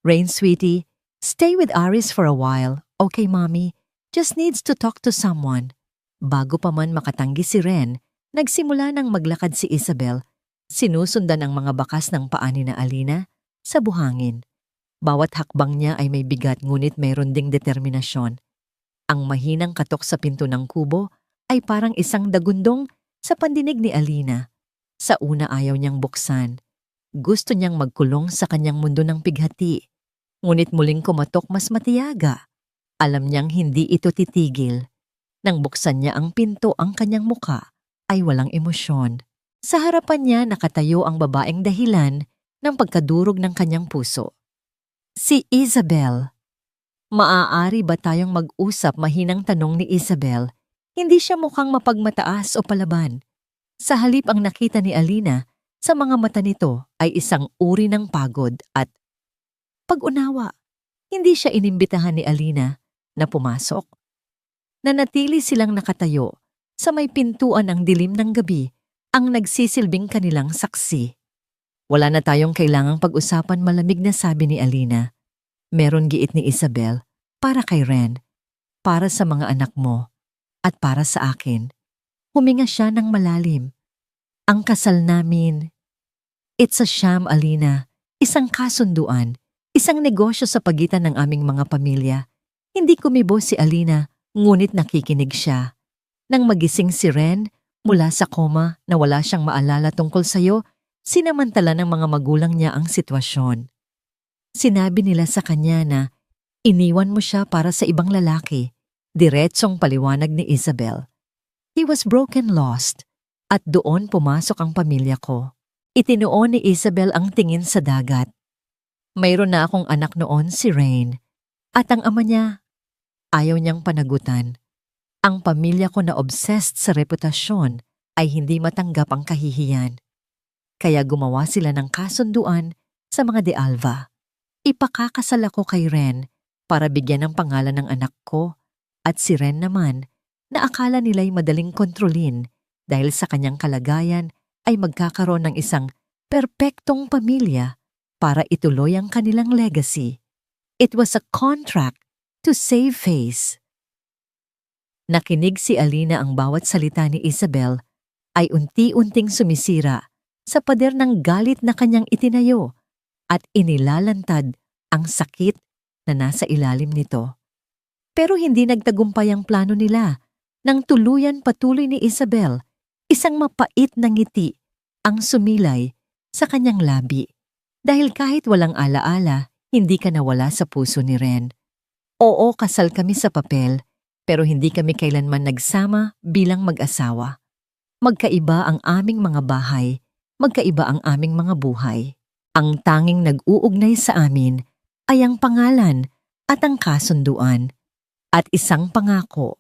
A: Rain, sweetie, stay with Aris for a while. Okay, mommy? Just needs to talk to someone. Bago pa man makatanggi si Ren, nagsimula nang maglakad si Isabel, sinusundan ang mga bakas ng paa ni na Alina sa buhangin. Bawat hakbang niya ay may bigat ngunit mayroon ding determinasyon. Ang mahinang katok sa pinto ng kubo ay parang isang dagundong sa pandinig ni Alina. Sa una ayaw niyang buksan. Gusto niyang magkulong sa kanyang mundo ng pighati. Ngunit muling kumatok mas matiyaga. Alam niyang hindi ito titigil. Nang buksan niya ang pinto, ang kanyang muka ay walang emosyon. Sa harapan niya nakatayo ang babaeng dahilan ng pagkadurog ng kanyang puso. Si Isabel. Maaari ba tayong mag-usap, mahinang tanong ni Isabel? Hindi siya mukhang mapagmataas o palaban. Sa halip ang nakita ni Alina, sa mga mata nito ay isang uri ng pagod at pag-unawa. Hindi siya inimbitahan ni Alina na pumasok. Nanatili silang nakatayo sa may pintuan ng dilim ng gabi, ang nagsisilbing kanilang saksi. Wala na tayong kailangang pag-usapan, malamig na sabi ni Alina. Meron giit ni Isabel, para kay Ren, para sa mga anak mo, at para sa akin. Huminga siya ng malalim. Ang kasal namin, it's a sham, Alina. Isang kasunduan, isang negosyo sa pagitan ng aming mga pamilya. Hindi kumibo si Alina, ngunit nakikinig siya. Nang magising si Ren, mula sa koma na wala siyang maalala tungkol sa'yo, sinamantala ng mga magulang niya ang sitwasyon. Sinabi nila sa kanya na iniwan mo siya para sa ibang lalaki, diretsong paliwanag ni Isabel. He was broken lost, at doon pumasok ang pamilya ko. Itinuon ni Isabel ang tingin sa dagat. Mayroon na akong anak noon, si Rain, at ang ama niya, ayaw niyang panagutan. Ang pamilya ko na obsessed sa reputasyon ay hindi matanggap ang kahihiyan. Kaya gumawa sila ng kasunduan sa mga De Alva. Ipakakasal ako kay Ren para bigyan ng pangalan ng anak ko at si Ren naman na akala nila'y madaling kontrolin dahil sa kanyang kalagayan ay magkakaroon ng isang perpektong pamilya para ituloy ang kanilang legacy. It was a contract to save face. Nakinig si Alina, ang bawat salita ni Isabel ay unti-unting sumisira sa pader ng galit na kanyang itinayo at inilalantad ang sakit na nasa ilalim nito. Pero hindi nagtagumpay ang plano nila nang tuluyan patuloy ni Isabel, isang mapait na ngiti ang sumilay sa kanyang labi. Dahil kahit walang alaala, hindi ka nawala sa puso ni Ren. Oo, kasal kami sa papel, pero hindi kami kailanman nagsama bilang mag-asawa. Magkaiba ang aming mga bahay, magkaiba ang aming mga buhay. Ang tanging nag-uugnay sa amin ay ang pangalan at ang kasunduan at isang pangako.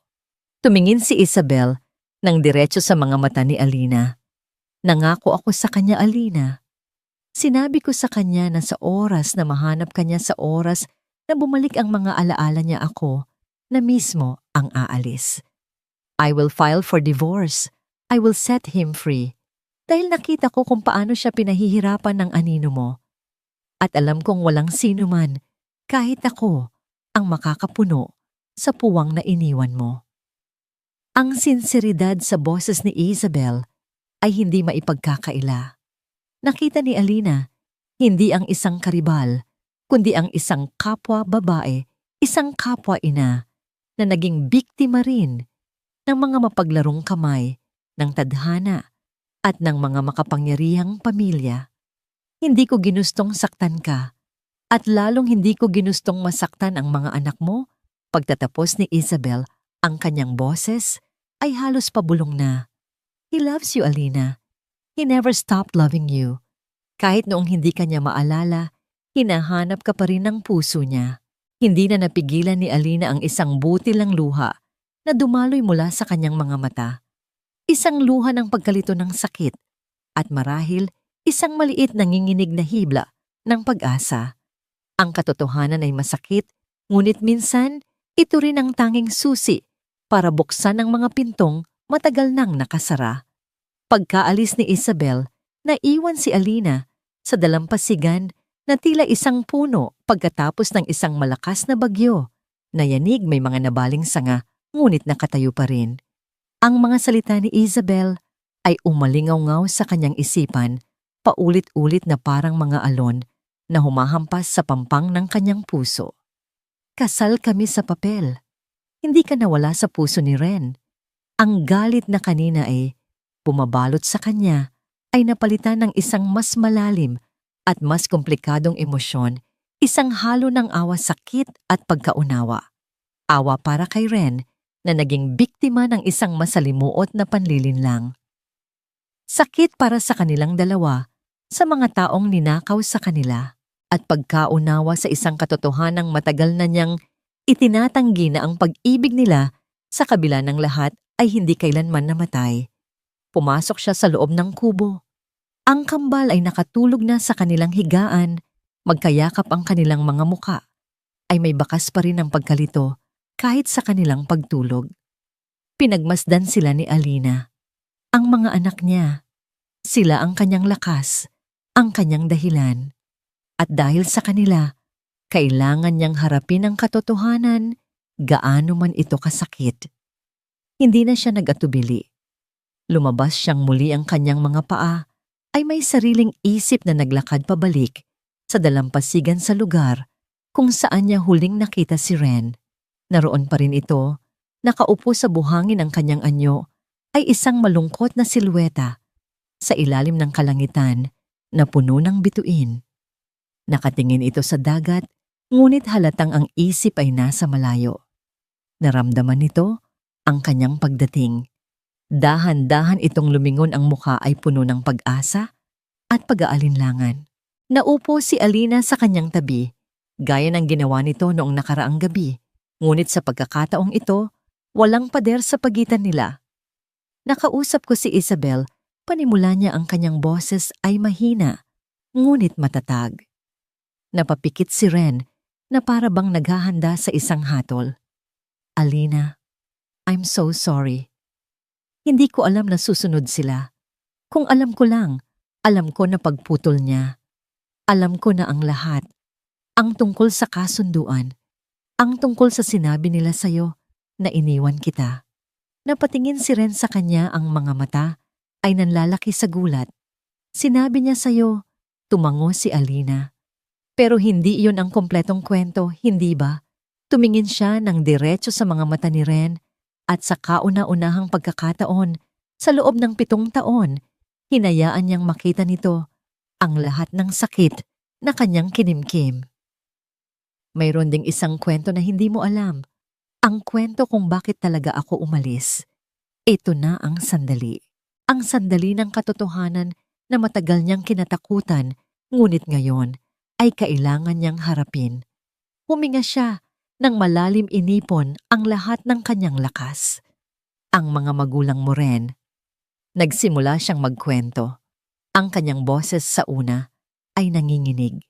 A: Tumingin si Isabel ng diretso sa mga mata ni Alina. Nangako ako sa kanya, Alina. Sinabi ko sa kanya na sa oras na mahanap kanya, sa oras na bumalik ang mga alaala niya, ako na mismo ang aalis. I will file for divorce. I will set him free. Dahil nakita ko kung paano siya pinahihirapan ng anino mo. At alam kong walang sino man, kahit ako, ang makakapuno sa puwang na iniwan mo. Ang sinseridad sa boses ni Isabel ay hindi maipagkakaila. Nakita ni Alina, hindi ang isang karibal, kundi ang isang kapwa babae, isang kapwa ina, na naging biktima rin ng mga mapaglarong kamay, ng tadhana, at ng mga makapangyarihang pamilya. Hindi ko ginustong saktan ka, at lalong hindi ko ginustong masaktan ang mga anak mo. Pagtatapos ni Isabel, ang kanyang boses ay halos pabulong na. He loves you, Alina. He never stopped loving you. Kahit noong hindi kanya maalala, hinahanap ka pa rin ng puso niya. Hindi na napigilan ni Alina ang isang butil ng luha na dumaloy mula sa kanyang mga mata. Isang luha ng pagkalito ng sakit at marahil isang maliit nanginginig na hibla ng pag-asa. Ang katotohanan ay masakit, ngunit minsan ito rin ang tanging susi para buksan ang mga pintong matagal nang nakasara. Pagkaalis ni Isabel, naiwan si Alina sa dalampasigan na tila isang puno pagkatapos ng isang malakas na bagyo. Nayanig, may mga nabaling sanga, ngunit nakatayo pa rin. Ang mga salita ni Isabel ay umalingaw-ngaw sa kanyang isipan, paulit-ulit na parang mga alon na humahampas sa pampang ng kanyang puso. Kasal kami sa papel. Hindi ka nawala sa puso ni Ren. Ang galit na kanina ay bumabalot sa kanya ay napalitan ng isang mas malalim at mas komplikadong emosyon, isang halo ng awa, sakit at pagkaunawa. Awa para kay Ren na naging biktima ng isang masalimuot na panlilinlang. Sakit para sa kanilang dalawa, sa mga taong ninakaw sa kanila, at pagkaunawa sa isang katotohanang matagal na niyang itinatanggi na ang pag-ibig nila sa kabila ng lahat ay hindi kailanman namatay. Pumasok siya sa loob ng kubo. Ang kambal ay nakatulog na sa kanilang higaan, magkayakap ang kanilang mga muka. Ay may bakas pa rin ang pagkalito kahit sa kanilang pagtulog. Pinagmasdan sila ni Alina. Ang mga anak niya, sila ang kanyang lakas, ang kanyang dahilan. At dahil sa kanila, kailangan niyang harapin ang katotohanan, gaano man ito kasakit. Hindi na siya nag-atubili. Lumabas siyang muli, ang kanyang mga paa ay may sariling isip na naglakad pabalik sa dalampasigan sa lugar kung saan niya huling nakita si Ren. Naroon pa rin ito, nakaupo sa buhangin. Ang kanyang anyo ay isang malungkot na silweta sa ilalim ng kalangitan na puno ng bituin. Nakatingin ito sa dagat, ngunit halatang ang isip ay nasa malayo. Naramdaman nito ang kanyang pagdating. Dahan-dahan itong lumingon, ang mukha ay puno ng pag-asa at pag-aalinlangan. Naupo si Alina sa kanyang tabi, gaya ng ginawa nito noong nakaraang gabi. Ngunit sa pagkakataong ito, walang pader sa pagitan nila. Nakausap ko si Isabel, panimula niya ang kanyang boses ay mahina, ngunit matatag. Napapikit si Ren na para bang naghahanda sa isang hatol. Alina, I'm so sorry. Hindi ko alam na susunod sila. Kung alam ko lang, alam ko na pagputol niya. Alam ko na ang lahat. Ang tungkol sa kasunduan. Ang tungkol sa sinabi nila sa'yo na iniwan kita. Napatingin si Ren sa kanya, ang mga mata ay nanlalaki sa gulat. Sinabi niya sa'yo, tumango si Alina. Pero hindi iyon ang kompletong kwento, hindi ba? Tumingin siya ng diretso sa mga mata ni Ren. At sa kauna-unahang pagkakataon, sa loob ng 7 taon, hinayaan niyang makita nito ang lahat ng sakit na kanyang kinimkim. Mayroon ding isang kwento na hindi mo alam, ang kwento kung bakit talaga ako umalis. Ito na ang sandali ng katotohanan na matagal niyang kinatakutan, ngunit ngayon ay kailangan niyang harapin. Huminga siya nang malalim inipon ang lahat ng kanyang lakas. Ang mga magulang mo rin. Nagsimula siyang magkwento. Ang kanyang boses sa una ay nanginginig.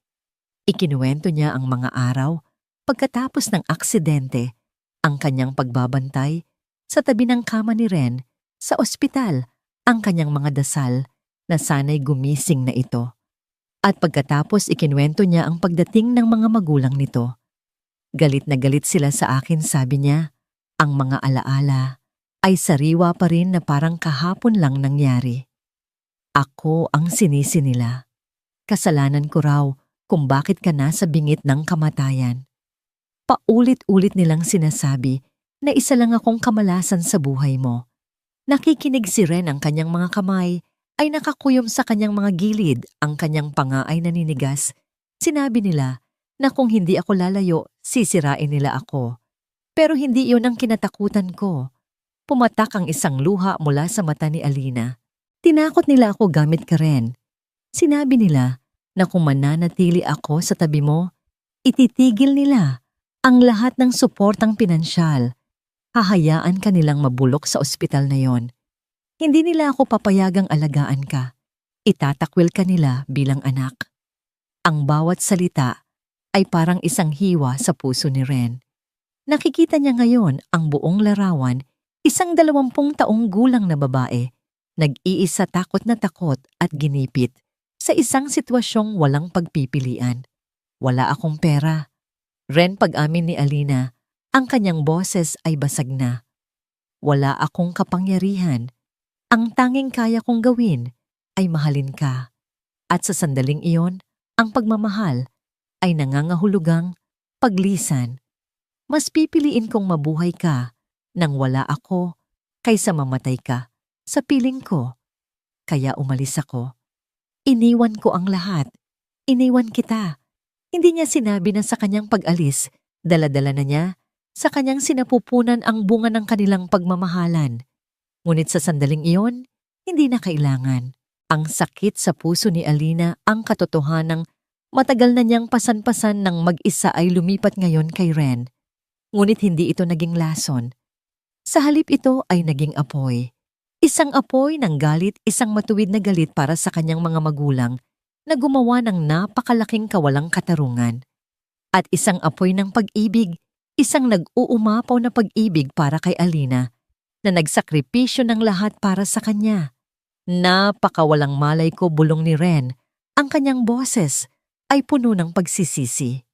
A: Ikinuwento niya ang mga araw pagkatapos ng aksidente, ang kanyang pagbabantay sa tabi ng kama ni Ren sa ospital, ang kanyang mga dasal na sana'y gumising na ito. At pagkatapos ikinuwento niya ang pagdating ng mga magulang nito. Galit na galit sila sa akin, sabi niya. Ang mga alaala ay sariwa pa rin na parang kahapon lang nangyari. Ako ang sinisi nila. Kasalanan ko raw kung bakit ka nasa bingit ng kamatayan. Paulit-ulit nilang sinasabi na isa lang akong kamalasan sa buhay mo. Nakikinig si Ren, ang kanyang mga kamay ay nakakuyom sa kanyang mga gilid, ang kanyang panga ay naninigas. Sinabi nila na kung hindi ako lalayo, sisirain nila ako. Pero hindi iyon ang kinatakutan ko. Pumatak ang isang luha mula sa mata ni Alina. Tinakot nila ako gamit ka rin. Sinabi nila na kung mananatili ako sa tabi mo, ititigil nila ang lahat ng suportang pinansyal. Hahayaan ka nilang mabulok sa ospital na yon. Hindi nila ako papayagang alagaan ka. Itatakwil ka nila bilang anak. Ang bawat salita ay parang isang hiwa sa puso ni Ren. Nakikita niya ngayon ang buong larawan, isang 20 taong gulang na babae, nag-iisa takot na takot at ginipit sa isang sitwasyong walang pagpipilian. Wala akong pera. Ren, pag-amin ni Alina, ang kanyang boses ay basag na. Wala akong kapangyarihan. Ang tanging kaya kong gawin ay mahalin ka. At sa sandaling iyon, ang pagmamahal ay nangangahulugang paglisan. Mas pipiliin kong mabuhay ka nang wala ako kaysa mamatay ka sa piling ko. Kaya umalis ako. Iniwan ko ang lahat. Iniwan kita. Hindi niya sinabi na sa kanyang pag-alis, dala-dala na niya sa kanyang sinapupunan ang bunga ng kanilang pagmamahalan. Ngunit sa sandaling iyon, hindi na kailangan. Ang sakit sa puso ni Alina, ang katotohanang matagal na niyang pasan-pasan ng mag-isa ay lumipat ngayon kay Ren. Ngunit hindi ito naging lason. Sa halip ito ay naging apoy. Isang apoy ng galit, isang matuwid na galit para sa kanyang mga magulang na gumawa ng napakalaking kawalang katarungan. At isang apoy ng pag-ibig, isang nag-uumapaw na pag-ibig para kay Alina na nagsakripisyo ng lahat para sa kanya. Napakawalang malay ko, bulong ni Ren. Ang kanyang boses ay puno ng pagsisisi.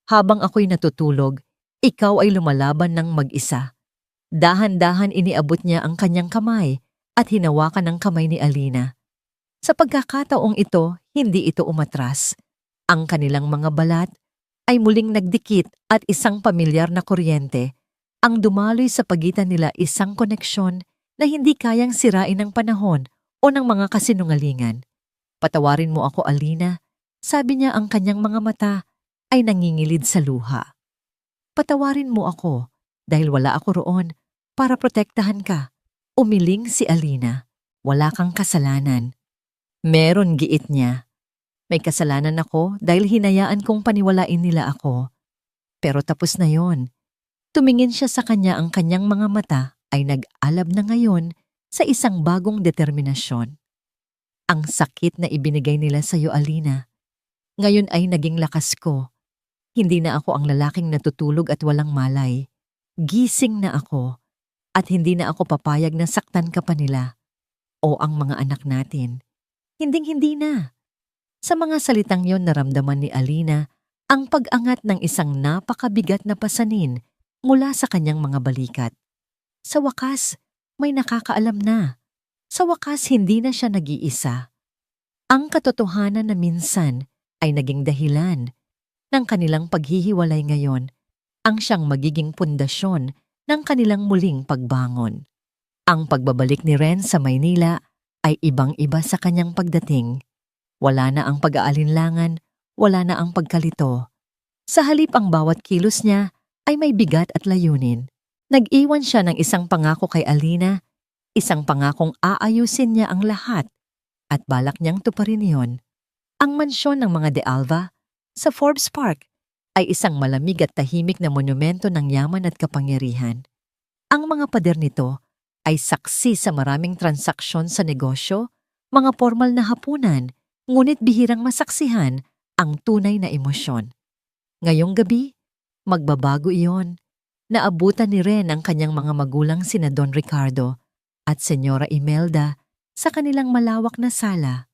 A: Habang ako'y natutulog, ikaw ay lumalaban ng mag-isa. Dahan-dahan iniabot niya ang kanyang kamay at hinawakan ang kamay ni Alina. Sa pagkakataong ito, hindi ito umatras. Ang kanilang mga balat ay muling nagdikit at isang pamilyar na kuryente ang dumaloy sa pagitan nila, isang koneksyon na hindi kayang sirain ng panahon o ng mga kasinungalingan. Patawarin mo ako, Alina, sabi niya, ang kanyang mga mata ay nangingilid sa luha. Patawarin mo ako dahil wala ako roon para protektahan ka. Umiling si Alina. Wala kang kasalanan. Meron, giit niya. May kasalanan ako dahil hinayaan kong paniwalain nila ako. Pero tapos na yon. Tumingin siya sa kanya, ang kanyang mga mata ay nag-alab na ngayon sa isang bagong determinasyon. Ang sakit na ibinigay nila sa iyo, Alina, ngayon ay naging lakas ko. Hindi na ako ang lalaking natutulog at walang malay. Gising na ako at hindi na ako papayag na saktan ka pa nila o ang mga anak natin. Hinding-hindi na. Sa mga salitang yon, naramdaman ni Alina ang pag-angat ng isang napakabigat na pasanin mula sa kanyang mga balikat. Sa wakas, may nakakaalam na. Sa wakas, hindi na siya nag-iisa. Ang katotohanan na minsan ay naging dahilan ng kanilang paghihiwalay ngayon ang siyang magiging pundasyon ng kanilang muling pagbangon. Ang pagbabalik ni Ren sa Maynila ay ibang-iba sa kanyang pagdating. Wala na ang pag-aalinlangan, wala na ang pagkalito. Sa halip, ang bawat kilos niya ay may bigat at layunin. Nag-iwan siya ng isang pangako kay Alina, isang pangakong aayusin niya ang lahat at balak niyang tuparin iyon. Ang mansyon ng mga De Alva sa Forbes Park ay isang malamig at tahimik na monumento ng yaman at kapangyarihan. Ang mga pader nito ay saksi sa maraming transaksyon sa negosyo, mga formal na hapunan, ngunit bihirang masaksihan ang tunay na emosyon. Ngayong gabi, magbabago iyon. Naabutan ni Ren ang kanyang mga magulang sina Don Ricardo at Senyora Imelda sa kanilang malawak na sala.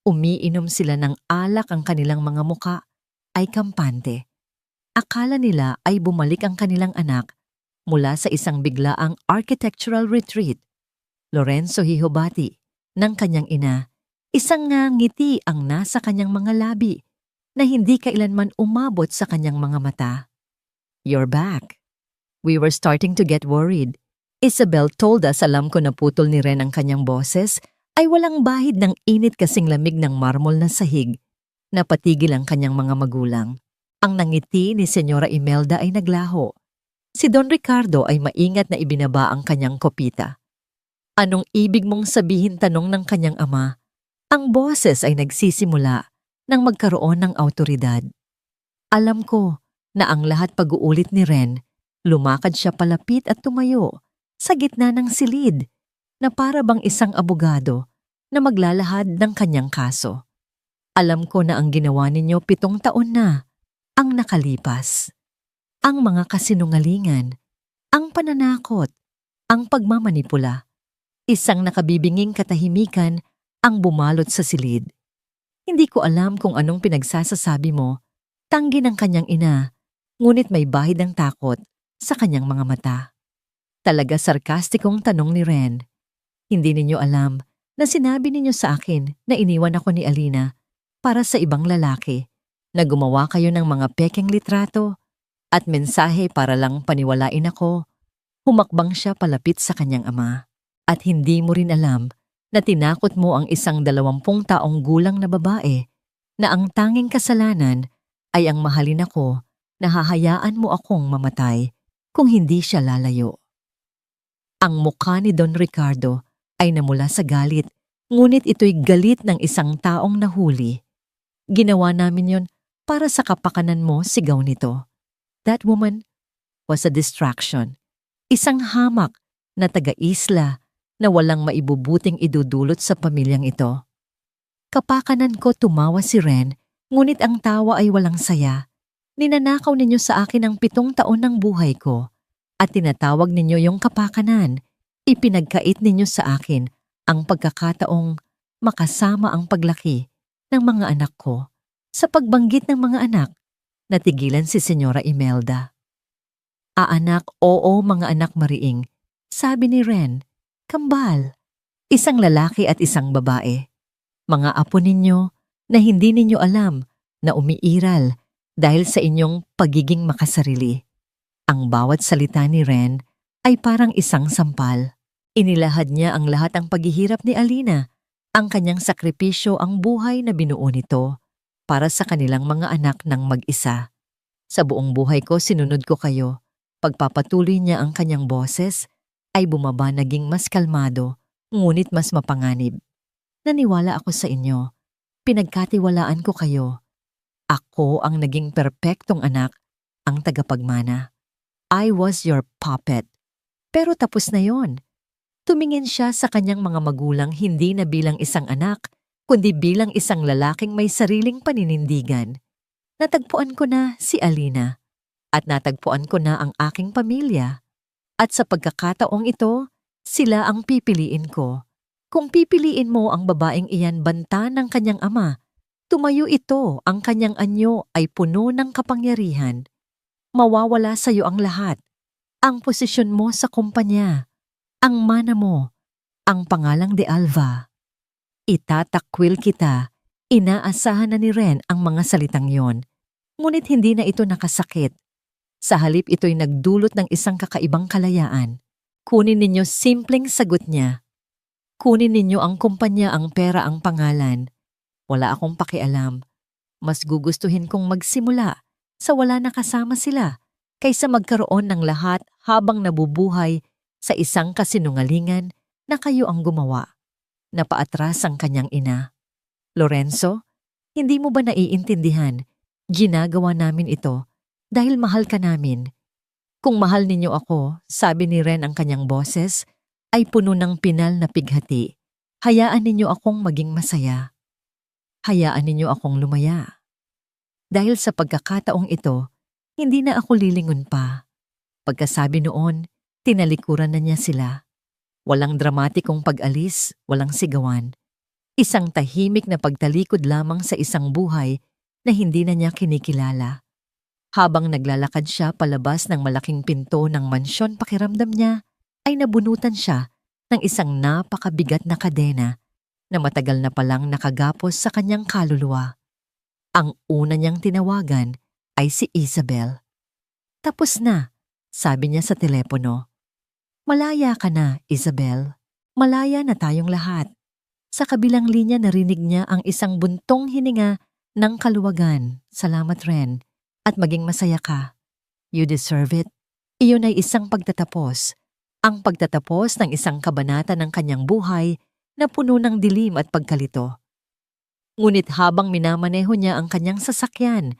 A: Umiinom sila ng alak, ang kanilang mga muka ay kampante. Akala nila ay bumalik ang kanilang anak mula sa isang biglaang architectural retreat. Lorenzo hihubati ng kanyang ina, isang ngiti ang nasa kanyang mga labi na hindi kailanman umabot sa kanyang mga mata. "You're back." We were starting to get worried. Isabel told us, alam ko na putol ni Ren ang kanyang boses, ay walang bahid ng init kasing lamig ng marmol na sahig. Napatigil ang kanyang mga magulang. Ang nangiti ni Senyora Imelda ay naglaho. Si Don Ricardo ay maingat na ibinaba ang kanyang kopita. "Anong ibig mong sabihin?" tanong ng kanyang ama. Ang boses ay nagsisimula nang magkaroon ng awtoridad. Alam ko na ang lahat pag-uulit ni Ren. Lumakad siya palapit at tumayo sa gitna ng silid na para bang isang abogado na maglalahad ng kanyang kaso. "Alam ko na ang ginawa ninyo 7 taon na ang nakalipas. Ang mga kasinungalingan, ang pananakot, ang pagmamanipula. Isang nakabibinging katahimikan ang bumalot sa silid. Hindi ko alam kung anong pinagsasasabi mo," tanggi ng kanyang ina, ngunit may bahid ng takot sa kanyang mga mata. Talaga sarkastikong tanong ni Ren. "Hindi ninyo alam na sinabi ninyo sa akin na iniwan ako ni Alina para sa ibang lalaki, na gumawa kayo ng mga pekeng litrato at mensahe para lang paniwalain ako." Humakbang siya palapit sa kanyang ama. "At hindi mo rin alam na tinakot mo ang isang 20 taong gulang na babae na ang tanging kasalanan ay ang mahalin ako, na hahayaan mo akong mamatay kung hindi siya lalayo." Ang mukha ni Don Ricardo ay namula sa galit, ngunit ito'y galit ng isang taong nahuli. "Ginawa namin yon para sa kapakanan mo," sigaw nito. That woman was a distraction. Isang hamak na taga-isla na walang maibubuting idudulot sa pamilyang ito. Kapakanan ko, tumawa si Ren, ngunit ang tawa ay walang saya. "Ninanakaw ninyo sa akin ang 7 taon ng buhay ko at tinatawag ninyo yung kapakanan. Ipinagkait ninyo sa akin ang pagkakataong makasama ang paglaki ng mga anak ko." Sa pagbanggit ng mga anak, natigilan si Senyora Imelda. "Anak, oo mga anak mariing," sabi ni Ren. "Kambal, isang lalaki at isang babae. Mga apo ninyo na hindi ninyo alam na umiiral dahil sa inyong pagiging makasarili." Ang bawat salita ni Ren ay parang isang sampal. Inilahad niya ang lahat ng paghihirap ni Alina, ang kanyang sakripisyo, ang buhay na binuo nito para sa kanilang mga anak ng mag-isa. "Sa buong buhay ko sinunod ko kayo." Pagpapatuloy niya, ang kanyang boses ay bumaba, naging mas kalmado, ngunit mas mapanganib. "Naniwala ako sa inyo. Pinagkatiwalaan ko kayo. Ako ang naging perpektong anak, ang tagapagmana. I was your puppet." Pero tapos na yon. Tumingin siya sa kanyang mga magulang, hindi na bilang isang anak, kundi bilang isang lalaking may sariling paninindigan. "Natagpuan ko na si Alina at natagpuan ko na ang aking pamilya. At sa pagkakataong ito, sila ang pipiliin ko. Kung pipiliin mo ang babaeng iyan, banta ng kanyang ama, tumayo ito, ang kanyang anyo ay puno ng kapangyarihan. Mawawala sa iyo ang lahat. Ang posisyon mo sa kumpanya, ang mana mo, ang pangalang de Alva. Itatakwil kita." Inaasahan na ni Ren ang mga salitang yon, ngunit hindi na ito nakasakit. Sa halip, ito'y nagdulot ng isang kakaibang kalayaan. "Kunin ninyo," simpleng sagot niya. "Kunin ninyo ang kumpanya, ang pera, ang pangalan. Wala akong pakialam. Mas gugustuhin kong magsimula sa wala na kasama sila kaysa magkaroon ng lahat habang nabubuhay sa isang kasinungalingan na kayo ang gumawa." Napaatras ang kanyang ina. "Lorenzo, hindi mo ba naiintindihan? Ginagawa namin ito dahil mahal ka namin. Kung mahal ninyo ako, sabi ni Ren ang kanyang boses, ay puno ng pinal na pighati. Hayaan ninyo akong maging masaya. Hayaan ninyo akong lumaya. Dahil sa pagkakataong ito, hindi na ako lilingon pa. Pagkasabi noon, tinalikuran na niya sila. Walang dramatikong pag-alis, walang sigawan. Isang tahimik na pagtalikod lamang sa isang buhay na hindi na niya kinikilala. Habang naglalakad siya palabas ng malaking pinto ng mansyon, pakiramdam niya ay nabunutan siya ng isang napakabigat na kadena na matagal na palang nakagapos sa kanyang kaluluwa. Ang una niyang tinawagan ay si Isabel. Tapos na, sabi niya sa telepono. Malaya ka na, Isabel. Malaya na tayong lahat. Sa kabilang linya narinig niya ang isang buntong hininga ng kaluwagan. Salamat, Ren. At maging masaya ka. You deserve it. Iyon ay isang pagtatapos. Ang pagtatapos ng isang kabanata ng kanyang buhay na puno ng dilim at pagkalito. Ngunit habang minamaneho niya ang kanyang sasakyan,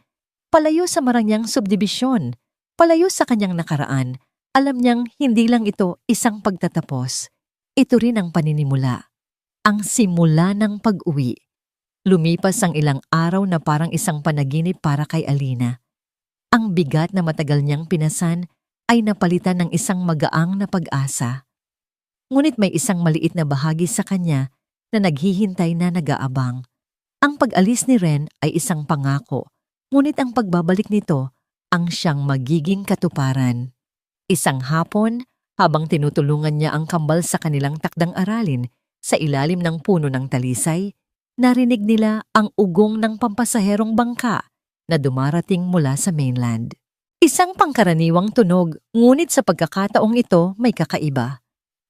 A: palayo sa marangyang subdibisyon, palayo sa kanyang nakaraan, alam niyang hindi lang ito isang pagtatapos. Ito rin ang paninimula. Ang simula ng pag-uwi. Lumipas ang ilang araw na parang isang panaginip para kay Alina. Ang bigat na matagal niyang pinasan ay napalitan ng isang magaang na pag-asa. Ngunit may isang maliit na bahagi sa kanya na naghihintay na nag-aabang. Ang pag-alis ni Ren ay isang pangako, ngunit ang pagbabalik nito ang siyang magiging katuparan. Isang hapon, habang tinutulungan niya ang kambal sa kanilang takdang aralin sa ilalim ng puno ng talisay, narinig nila ang ugong ng pampasaherong bangka na dumarating mula sa mainland. Isang pangkaraniwang tunog, ngunit sa pagkakataong ito may kakaiba.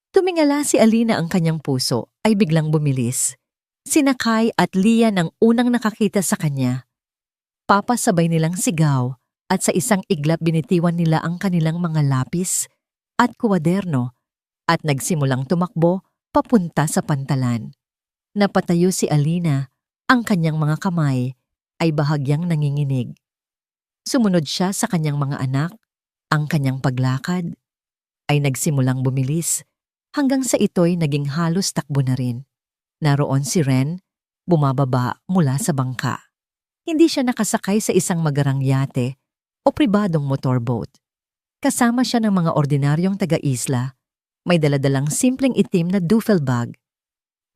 A: Tumingala si Alina, ang kanyang puso ay biglang bumilis. Sinakay at Lia ng unang nakakita sa kanya. Papasabay nilang sigaw at sa isang iglap binitiwan nila ang kanilang mga lapis at kuwaderno at nagsimulang tumakbo papunta sa pantalan. Napatayo si Alina, ang kanyang mga kamay ay bahagyang nanginginig. Sumunod siya sa kanyang mga anak, ang kanyang paglakad ay nagsimulang bumilis hanggang sa ito'y naging halos takbo na rin. Naroon si Ren, bumababa mula sa bangka. Hindi siya nakasakay sa isang magarang yate o pribadong motorboat. Kasama siya ng mga ordinaryong taga-isla, may daladalang simpleng itim na duffel bag.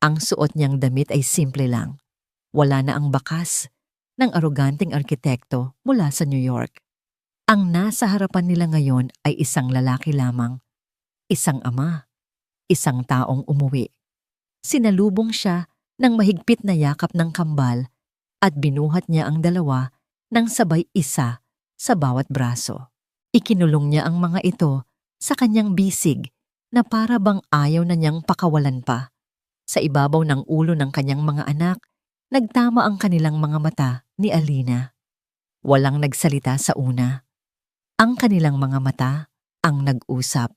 A: Ang suot niyang damit ay simple lang. Wala na ang bakas ng aroganteng arkitekto mula sa New York. Ang nasa harapan nila ngayon ay isang lalaki lamang, isang ama, isang taong umuwi. Sinalubong siya ng mahigpit na yakap ng kambal at binuhat niya ang dalawa ng sabay isa sa bawat braso. Ikinulong niya ang mga ito sa kanyang bisig na para bang ayaw na niyang pakawalan pa. Sa ibabaw ng ulo ng kanyang mga anak, nagtama ang kanilang mga mata ni Alina. Walang nagsalita sa una. Ang kanilang mga mata ang nag-usap.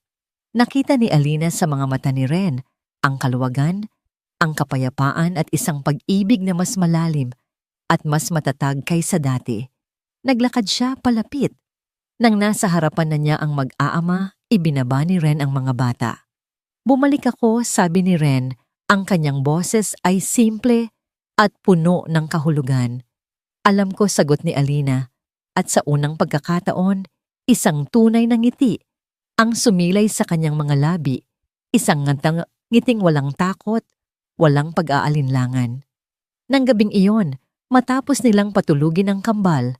A: Nakita ni Alina sa mga mata ni Ren ang kaluwagan, ang kapayapaan at isang pag-ibig na mas malalim at mas matatag kaysa dati. Naglakad siya palapit. Nang nasa harapan na niya ang mag-aama, ibinaba ni Ren ang mga bata. Bumalik ako, sabi ni Ren, ang kanyang boses ay simple at puno ng kahulugan. Alam ko, sagot ni Alina, at sa unang pagkakataon, isang tunay na ngiti ang sumilay sa kanyang mga labi, isang ngiting walang takot, walang pag-aalinlangan. Nang gabing iyon, matapos nilang patulugin ang kambal,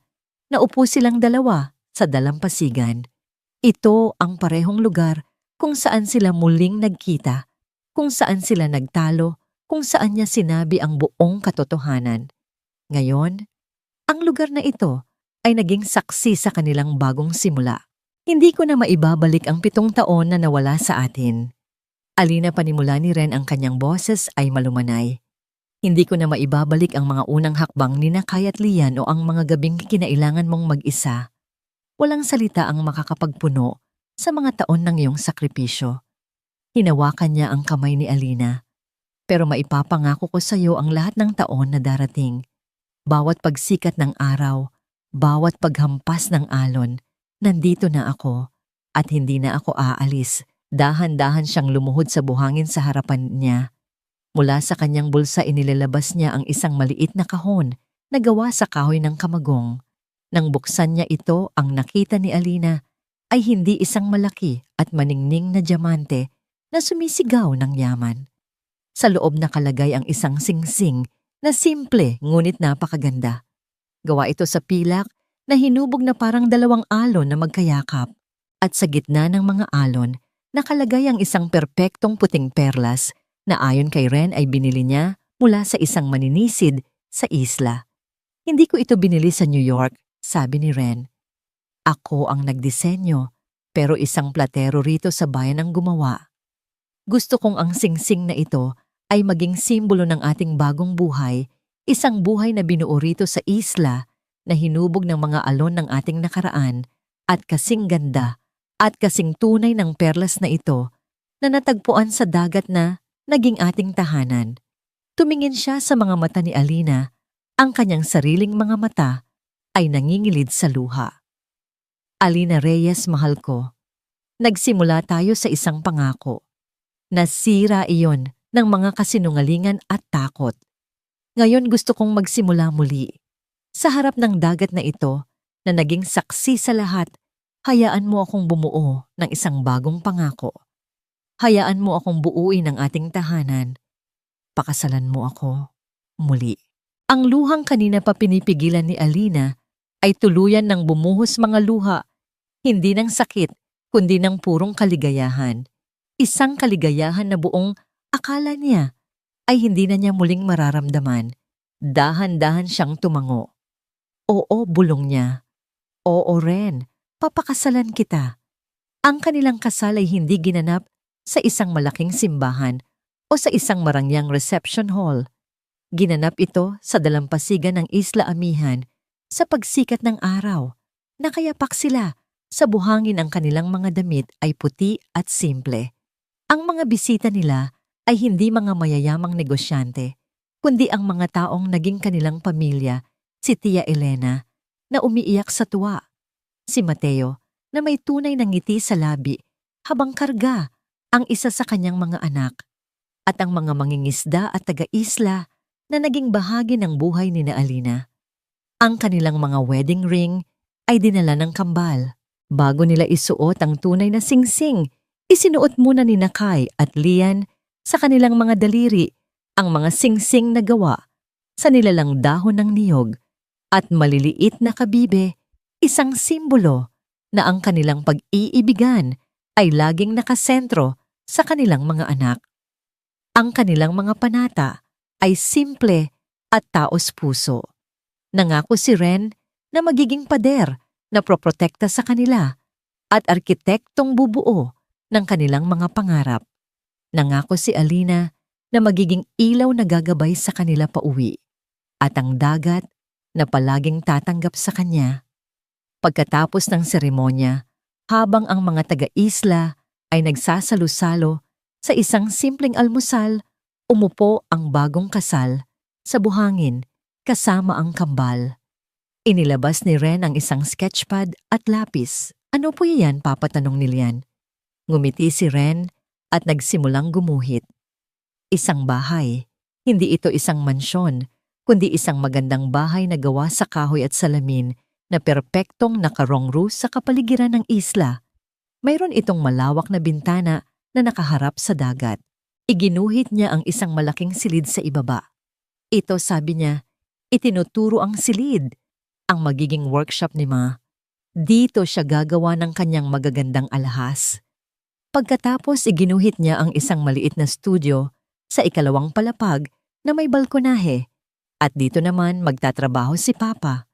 A: naupo silang dalawa sa dalampasigan. Ito ang parehong lugar kung saan sila muling nagkita, kung saan sila nagtalo, kung saan niya sinabi ang buong katotohanan. Ngayon, ang lugar na ito ay naging saksi sa kanilang bagong simula. Hindi ko na maibabalik ang 7 taon na nawala sa atin. Alina, panimula ni Ren, ang kanyang boses ay malumanay. Hindi ko na maibabalik ang mga unang hakbang ni Nakay at Lian o ang mga gabing kinailangan mong mag-isa. Walang salita ang makakapagpuno sa mga taon ng iyong sakripisyo. Hinawakan niya ang kamay ni Alina. Pero maipapangako ko sa iyo ang lahat ng taon na darating. Bawat pagsikat ng araw, Bawat paghampas ng alon, nandito na ako at hindi na ako aalis. Dahan-dahan siyang lumuhod sa buhangin sa harapan niya. Mula sa kanyang bulsa inilalabas niya ang isang maliit na kahon na gawa sa kahoy ng kamagong. Nang buksan niya ito, ang nakita ni Alina ay hindi isang malaki at maningning na diamante na sumisigaw ng yaman. Sa loob nakalagay ang isang singsing na simple ngunit napakaganda. Gawa ito sa pilak na hinubog na parang dalawang alon na magkayakap at sa gitna ng mga alon nakalagay ang isang perpektong puting perlas na ayon kay Ren ay binili niya mula sa isang maninisid sa isla. Hindi ko ito binili sa New York, sabi ni Ren. Ako ang nagdisenyo, pero isang platero rito sa bayan ang gumawa. Gusto kong ang singsing na ito ay maging simbolo ng ating bagong buhay, isang buhay na binuo rito sa isla na hinubog ng mga alon ng ating nakaraan at kasing ganda at kasing tunay ng perlas na ito na natagpuan sa dagat na naging ating tahanan. Tumingin siya sa mga mata ni Alina, ang kanyang sariling mga mata ay nangingilid sa luha. Alina Reyes, mahal ko, nagsimula tayo sa isang pangako. Nasira iyon ng mga kasinungalingan at takot. Ngayon gusto kong magsimula muli. Sa harap ng dagat na ito, na naging saksi sa lahat, hayaan mo akong bumuo ng isang bagong pangako. Hayaan mo akong buuin ang ating tahanan. Pakasalan mo ako muli. Ang luhang kanina pa pinipigilan ni Alina ay tuluyan ng bumuhos mga luha, hindi ng sakit, kundi ng purong kaligayahan. Isang kaligayahan na buong akala niya ay hindi na niya muling mararamdaman. Dahan-dahan siyang tumango. Oo, bulong niya. Oo, Ren, papakasalan kita. Ang kanilang kasal ay hindi ginanap sa isang malaking simbahan o sa isang marangyang reception hall. Ginanap ito sa dalampasigan ng Isla Amihan sa pagsikat ng araw. Nakayapak sila, sa buhangin ang kanilang mga damit ay puti at simple. Ang mga bisita nila ay hindi mga mayayamang negosyante, kundi ang mga taong naging kanilang pamilya, si Tia Elena, na umiiyak sa tuwa, si Mateo, na may tunay na ngiti sa labi, habang karga ang isa sa kanyang mga anak, at ang mga mangingisda at taga-isla na naging bahagi ng buhay ni Alina. Ang kanilang mga wedding ring ay dinala ng kambal. Bago nila isuot ang tunay na singsing, isinuot muna ni Kai at Lian sa kanilang mga daliri ang mga singsing na gawa sa nilalang dahon ng niyog at maliliit na kabibe, isang simbolo na ang kanilang pag-iibigan ay laging nakasentro sa kanilang mga anak. Ang kanilang mga panata ay simple at taos puso. Nangako si Ren na magiging pader na proprotekta sa kanila at arkitektong bubuo ng kanilang mga pangarap. Nangako si Alina na magiging ilaw na gagabay sa kanila pauwi at ang dagat na palaging tatanggap sa kanya. Pagkatapos ng seremonya, habang ang mga taga-isla ay nagsasalo-salo sa isang simpleng almusal, umupo ang bagong kasal sa buhangin kasama ang kambal. Inilabas ni Ren ang isang sketchpad at lapis. Ano po iyan, papatanong ni Lian. Ngumiti si Ren at nagsimulang gumuhit. Isang bahay. Hindi ito isang mansyon, kundi isang magandang bahay na gawa sa kahoy at salamin na perpektong nakarongru sa kapaligiran ng isla. Mayroon itong malawak na bintana na nakaharap sa dagat. Iginuhit niya ang isang malaking silid sa ibaba. Ito, sabi niya, itinuturo ang silid, ang magiging workshop ni Ma. Dito siya gagawa ng kanyang magagandang alahas. Pagkatapos iginuhit niya ang isang maliit na studio sa ikalawang palapag na may balkonahe at dito naman magtatrabaho si Papa.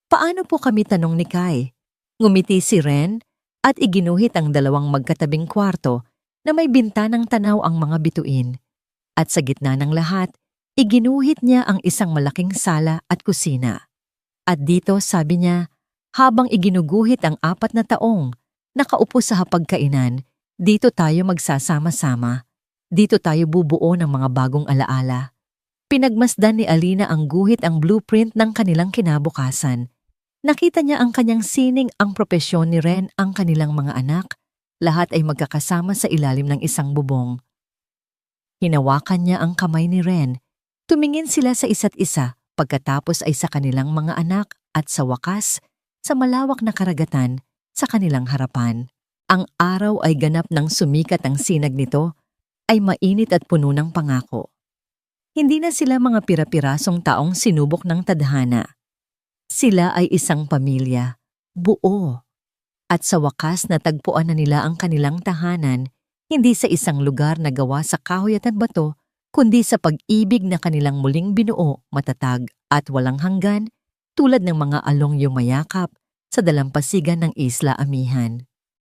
A: Paano po kami, tanong ni Kai? Ngumiti si Ren at iginuhit ang dalawang magkatabing kwarto na may bintanang tanaw ang mga bituin. At sa gitna ng lahat, iginuhit niya ang isang malaking sala at kusina. At dito, sabi niya, habang iginuguhit ang 4 na taong nakaupo sa hapagkainan, dito tayo magsasama-sama. Dito tayo bubuo ng mga bagong alaala. Pinagmasdan ni Alina ang guhit ang blueprint ng kanilang kinabukasan. Nakita niya ang kanyang sining, ang propesyon ni Ren, ang kanilang mga anak. Lahat ay magkakasama sa ilalim ng isang bubong. Hinawakan niya ang kamay ni Ren. Tumingin sila sa isa't isa, pagkatapos ay sa kanilang mga anak at sa wakas, sa malawak na karagatan sa kanilang harapan. Ang araw ay ganap ng sumikat, ang sinag nito ay mainit at puno ng pangako. Hindi na sila mga pira-pirasong taong sinubok ng tadhana. Sila ay isang pamilya, buo. At sa wakas natagpuan na nila ang kanilang tahanan, hindi sa isang lugar na gawa sa kahoy at bato, kundi sa pag-ibig na kanilang muling binuo, matatag at walang hanggan, tulad ng mga along yumayakap sa dalampasigan ng Isla Amihan.